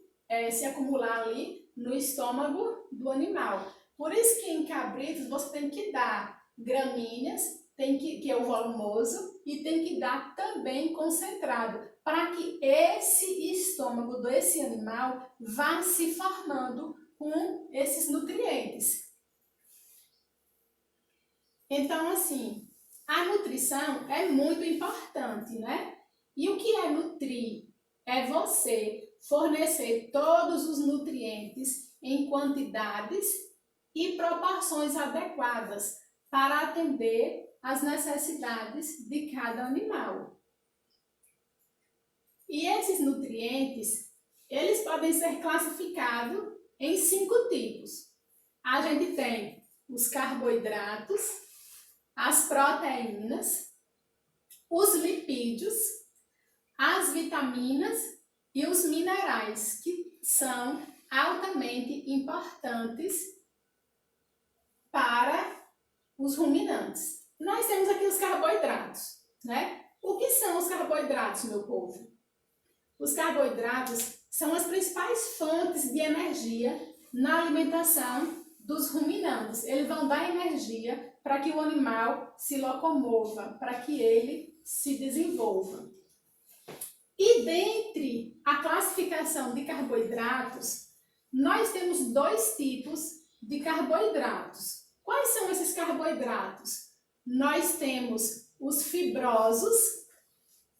se acumular ali no estômago do animal. Por isso que em cabritos você tem que dar gramíneas, que é o volumoso, e tem que dar também concentrado, para que esse estômago desse animal vá se formando com esses nutrientes. Então, assim, a nutrição é muito importante, né? E o que é nutrir? É você fornecer todos os nutrientes em quantidades e proporções adequadas para atender às necessidades de cada animal. E esses nutrientes, eles podem ser classificados em 5 tipos. A gente tem os carboidratos, as proteínas, os lipídios, as vitaminas e os minerais, que são altamente importantes para os ruminantes. Nós temos aqui os carboidratos, né? O que são os carboidratos, meu povo? Os carboidratos são as principais fontes de energia na alimentação dos ruminantes. Eles vão dar energia para que o animal se locomova, para que ele se desenvolva. E dentre a classificação de carboidratos, nós temos 2 tipos de carboidratos. Quais são esses carboidratos? Nós temos os fibrosos,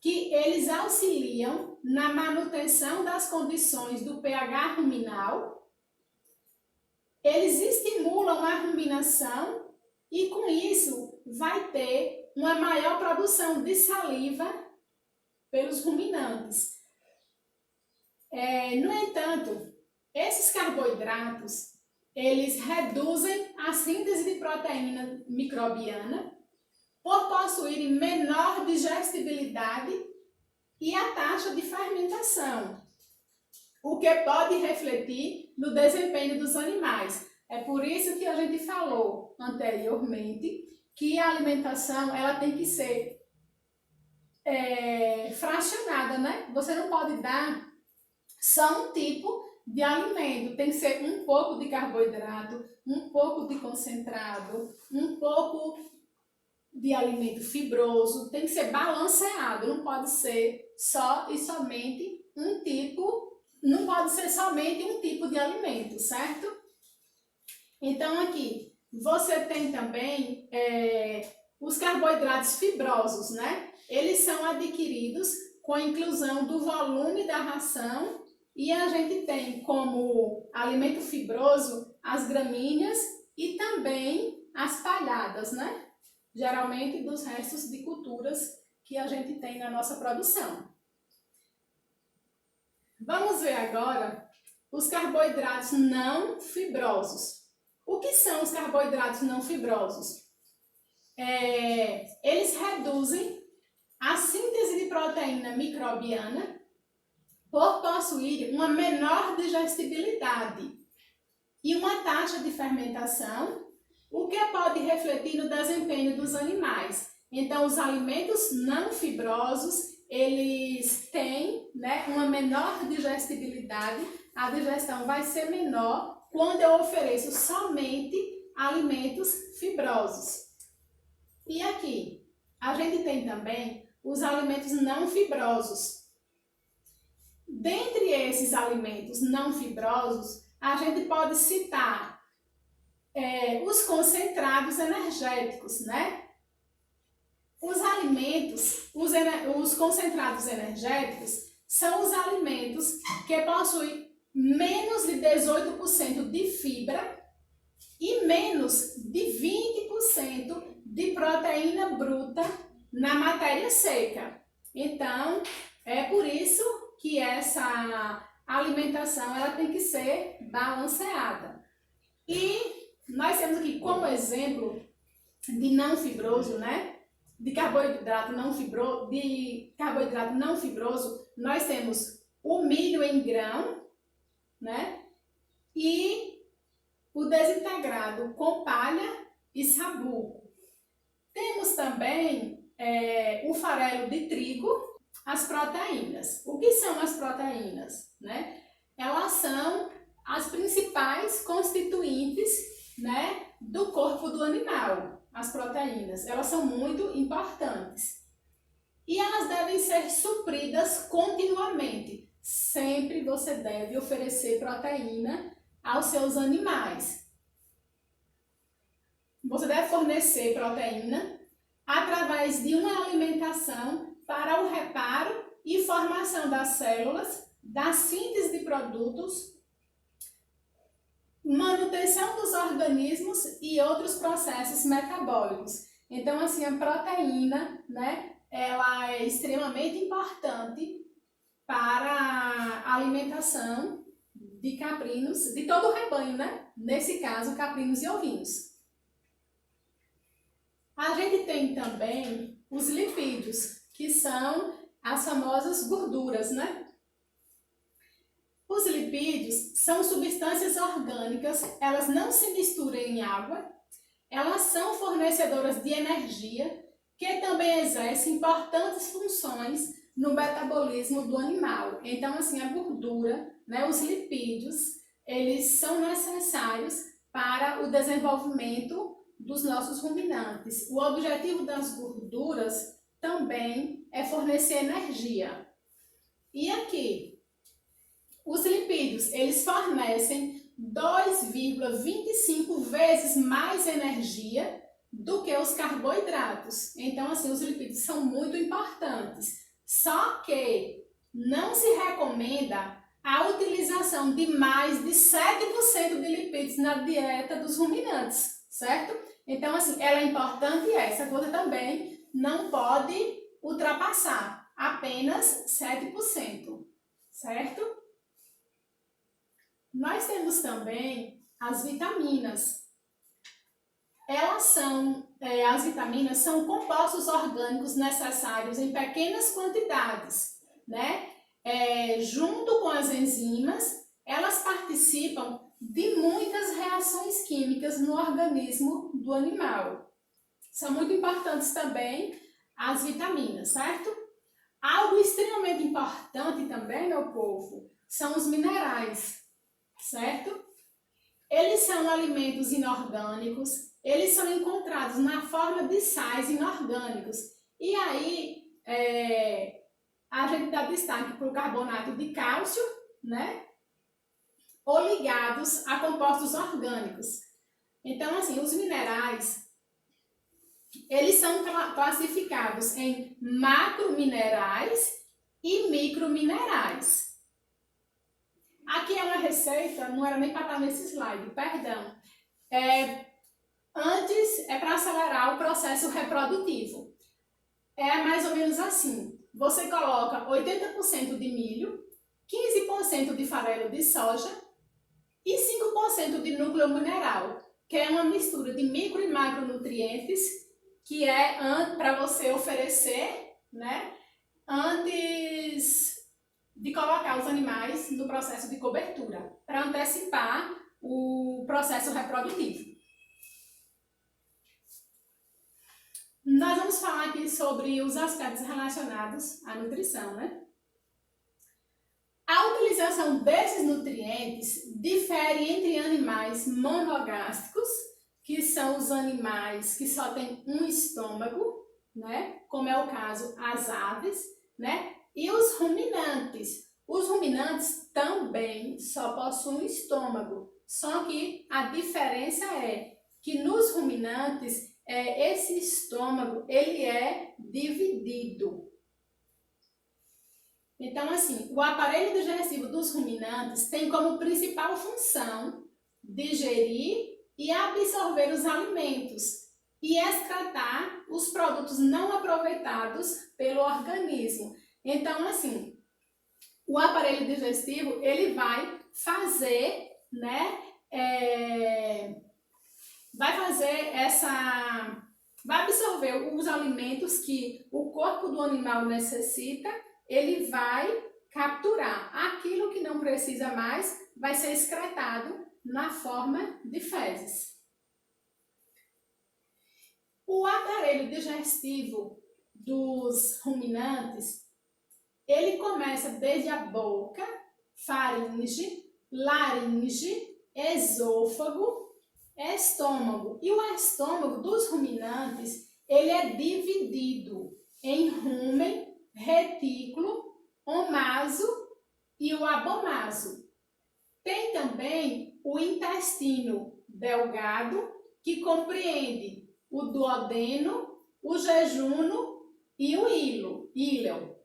que eles auxiliam na manutenção das condições do pH ruminal. Eles estimulam a ruminação e, com isso, vai ter uma maior produção de saliva pelos ruminantes. No entanto, esses carboidratos, eles reduzem a síntese de proteína microbiana por possuírem menor digestibilidade e a taxa de fermentação, o que pode refletir no desempenho dos animais. É por isso que a gente falou anteriormente que a alimentação ela tem que ser fracionada, né? Você não pode dar só um tipo de alimento, tem que ser um pouco de carboidrato, um pouco de concentrado, um pouco de alimento fibroso, tem que ser balanceado, não pode ser só e somente um tipo, não pode ser somente um tipo de alimento, certo? Então aqui, você tem também os carboidratos fibrosos, né? Eles são adquiridos com a inclusão do volume da ração e a gente tem como alimento fibroso as gramíneas e também as palhadas, né? geralmente dos restos de culturas que a gente tem na nossa produção. Vamos ver agora os carboidratos não fibrosos. O que são os carboidratos não fibrosos? Eles reduzem a síntese de proteína microbiana por possuir uma menor digestibilidade e uma taxa de fermentação, o que pode refletir no desempenho dos animais. Então, os alimentos não fibrosos, eles têm, né, uma menor digestibilidade, a digestão vai ser menor quando eu ofereço somente alimentos fibrosos. E aqui, a gente tem também os alimentos não fibrosos. Dentre esses alimentos não fibrosos, a gente pode citar os concentrados energéticos, né? Os alimentos, os concentrados energéticos são os alimentos que possuem menos de 18% de fibra e menos de 20% de proteína bruta na matéria seca. Então, é por isso que essa alimentação ela tem que ser balanceada. E nós temos aqui como exemplo de não fibroso, né? De carboidrato não fibroso, nós temos o milho em grão, né? E o desintegrado com palha e sabugo. Temos também o farelo de trigo, as proteínas. O que são as proteínas, né? Elas são as principais constituintes, né, do corpo do animal. As proteínas, elas são muito importantes. E elas devem ser supridas continuamente. Sempre você deve oferecer proteína aos seus animais. Você deve fornecer proteína através de uma alimentação para o reparo e formação das células, da síntese de produtos, manutenção dos organismos e outros processos metabólicos. Então, assim, a proteína, né, ela é extremamente importante para a alimentação de caprinos, de todo o rebanho, né? Nesse caso, caprinos e ovinos. A gente tem também os lipídios, que são as famosas gorduras, né? Os lipídios são substâncias orgânicas, elas não se misturam em água, elas são fornecedoras de energia, que também exercem importantes funções no metabolismo do animal. Então, assim, a gordura, né, os lipídios, eles são necessários para o desenvolvimento dos nossos ruminantes. O objetivo das gorduras também é fornecer energia. E aqui, os lipídios, eles fornecem 2,25 vezes mais energia do que os carboidratos. Então, assim, os lipídios são muito importantes. Só que não se recomenda a utilização de mais de 7% de lipídios na dieta dos ruminantes, certo? Então, assim, ela é importante essa coisa também não pode ultrapassar apenas 7%, certo? Nós temos também as vitaminas. As vitaminas são compostos orgânicos necessários em pequenas quantidades, né? Junto com as enzimas, elas participam de muitas reações químicas no organismo do animal. São muito importantes também as vitaminas, certo? Algo extremamente importante também, meu povo, são os minerais, certo? Eles são alimentos inorgânicos, eles são encontrados na forma de sais inorgânicos. E aí, a gente dá destaque para o carbonato de cálcio, né? Ou ligados a compostos orgânicos. Então, assim, os minerais, eles são classificados em macrominerais e microminerais. Aqui é uma receita, não era nem para estar nesse slide, perdão. Antes é para acelerar o processo reprodutivo. É mais ou menos assim. Você coloca 80% de milho, 15% de farelo de soja e 5% de núcleo mineral, que é uma mistura de micro e macronutrientes que é para você oferecer, né, antes de colocar os animais no processo de cobertura, para antecipar o processo reprodutivo. Nós vamos falar aqui sobre os aspectos relacionados à nutrição, né? A utilização desses nutrientes difere entre animais monogástricos, que são os animais que só têm um estômago, né? Como é o caso as aves, né? E os ruminantes. Os ruminantes também só possuem um estômago, só que a diferença é que nos ruminantes esse estômago ele é dividido. Então, assim, o aparelho digestivo dos ruminantes tem como principal função digerir e absorver os alimentos e excretar os produtos não aproveitados pelo organismo. Então, assim, o aparelho digestivo ele vai fazer, né, vai absorver os alimentos que o corpo do animal necessita, ele vai capturar. Aquilo que não precisa mais vai ser excretado na forma de fezes. O aparelho digestivo dos ruminantes, ele começa desde a boca, faringe, laringe, esôfago, estômago. E o estômago dos ruminantes, ele é dividido em rumen, retículo, omaso e o abomaso. Tem também o intestino delgado, que compreende o duodeno, o jejuno e o íleo.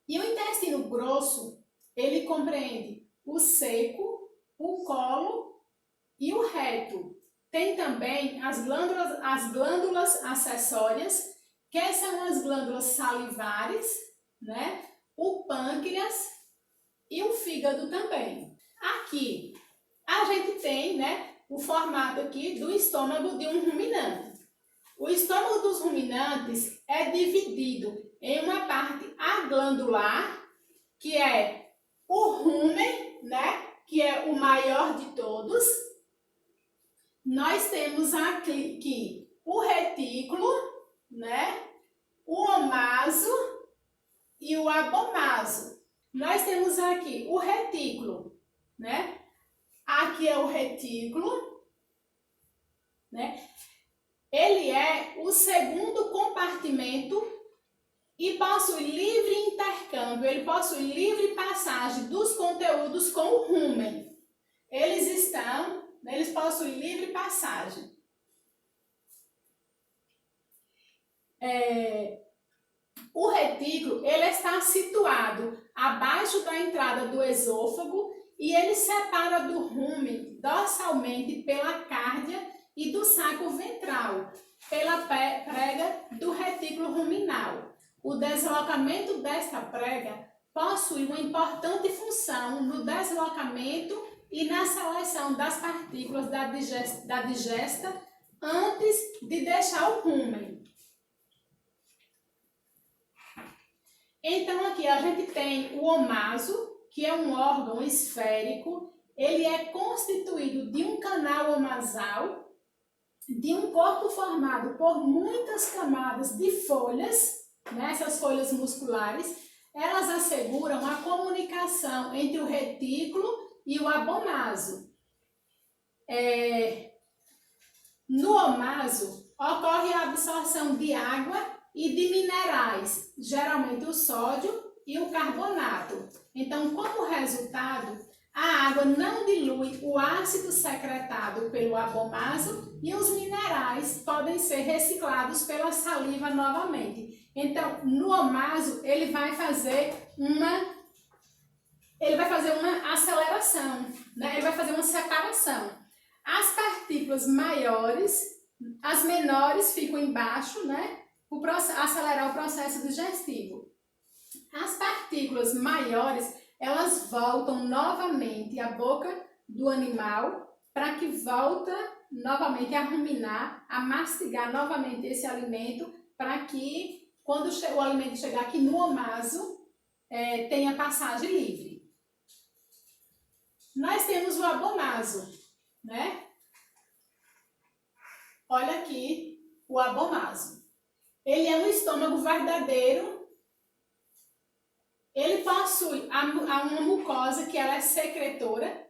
E o intestino grosso, ele compreende o seco, o colo e o reto. Tem também as glândulas acessórias, que são as glândulas salivares, né? O pâncreas e o fígado também. Aqui a gente tem, né, o formato aqui do estômago de um ruminante. O estômago dos ruminantes é dividido em uma parte aglandular, que é o rumen, né, que é o maior de todos. Nós temos aqui o retículo, né, o omaso e o abomaso. Nós temos aqui o retículo, né? Aqui é o retículo, né? Ele é o segundo compartimento e possui livre intercâmbio, ele possui livre passagem dos conteúdos com o rumen. Eles possuem livre passagem. O retículo, ele está situado abaixo da entrada do esôfago e ele separa do rumen dorsalmente pela cárdia e do saco ventral, pela prega do retículo ruminal. O deslocamento desta prega possui uma importante função no deslocamento e na seleção das partículas da digesta antes de deixar o rumen. Então aqui a gente tem o omaso, que é um órgão esférico. Ele é constituído de um canal omasal, de um corpo formado por muitas camadas de folhas, né? Essas folhas musculares, elas asseguram a comunicação entre o retículo e o abomaso. No omaso, ocorre a absorção de água e de minerais, geralmente o sódio e o carbonato. Então, como resultado, a água não dilui o ácido secretado pelo abomaso e os minerais podem ser reciclados pela saliva novamente. Então, no omaso, ele vai fazer uma aceleração, né? Ele vai fazer uma separação. As partículas maiores, as menores ficam embaixo, né? Para acelerar o processo digestivo. As partículas maiores, elas voltam novamente à boca do animal para que volta novamente a ruminar, a mastigar novamente esse alimento, para que quando o alimento chegar aqui no omaso, tenha passagem livre. Nós temos o abomaso, né? Olha aqui o abomaso. Ele é um estômago verdadeiro. Ele possui uma mucosa que ela é secretora.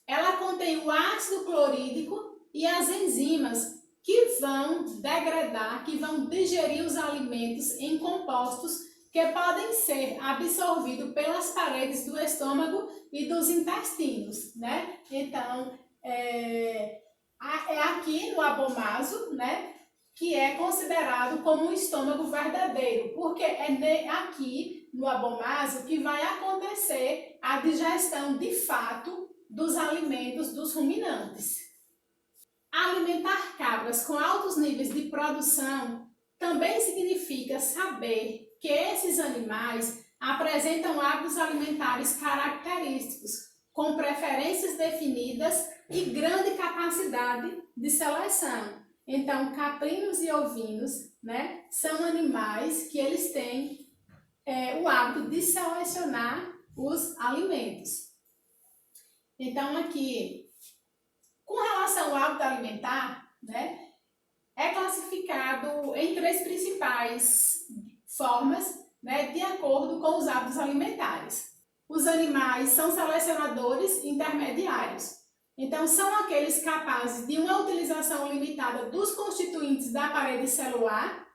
Ela contém o ácido clorídrico e as enzimas que vão degradar, que vão digerir os alimentos em compostos que podem ser absorvidos pelas paredes do estômago e dos intestinos, né? Então, é aqui no abomaso, né, que é considerado como um estômago verdadeiro, porque é aqui no abomaso que vai acontecer a digestão de fato dos alimentos dos ruminantes. Alimentar cabras com altos níveis de produção também significa saber que esses animais apresentam hábitos alimentares característicos, com preferências definidas e grande capacidade de seleção. Então, caprinos e ovinos, né, são animais que eles têm o hábito de selecionar os alimentos. Então, aqui, com relação ao hábito alimentar, né, é classificado em 3 principais formas, né, de acordo com os hábitos alimentares. Os animais são selecionadores intermediários. Então, são aqueles capazes de uma utilização limitada dos constituintes da parede celular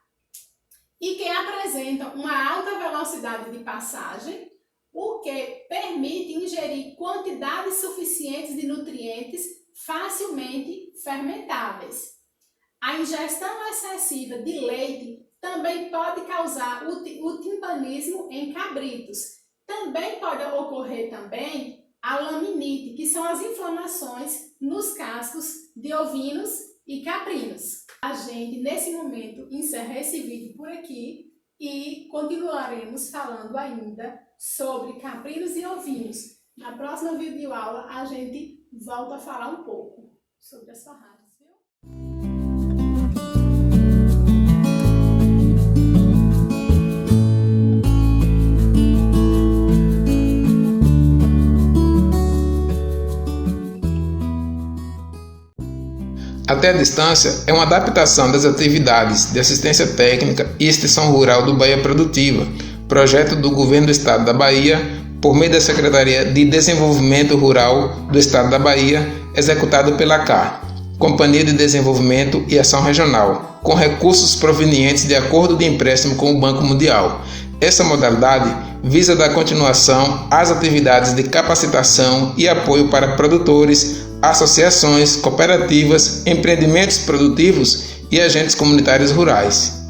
e que apresentam uma alta velocidade de passagem, o que permite ingerir quantidades suficientes de nutrientes facilmente fermentáveis. A ingestão excessiva de leite também pode causar o timpanismo em cabritos. Também pode ocorrer a laminite, que são as inflamações nos cascos de ovinos e caprinos. A gente, nesse momento, encerra esse vídeo por aqui e continuaremos falando ainda sobre caprinos e ovinos. Na próxima videoaula, a gente volta a falar um pouco sobre as forragens, viu? Até a Distância é uma adaptação das atividades de assistência técnica e extensão rural do Bahia Produtiva, projeto do Governo do Estado da Bahia, por meio da Secretaria de Desenvolvimento Rural do Estado da Bahia, executado pela CAR, Companhia de Desenvolvimento e Ação Regional, com recursos provenientes de acordo de empréstimo com o Banco Mundial. Essa modalidade visa dar continuação às atividades de capacitação e apoio para produtores, associações, cooperativas, empreendimentos produtivos e agentes comunitários rurais.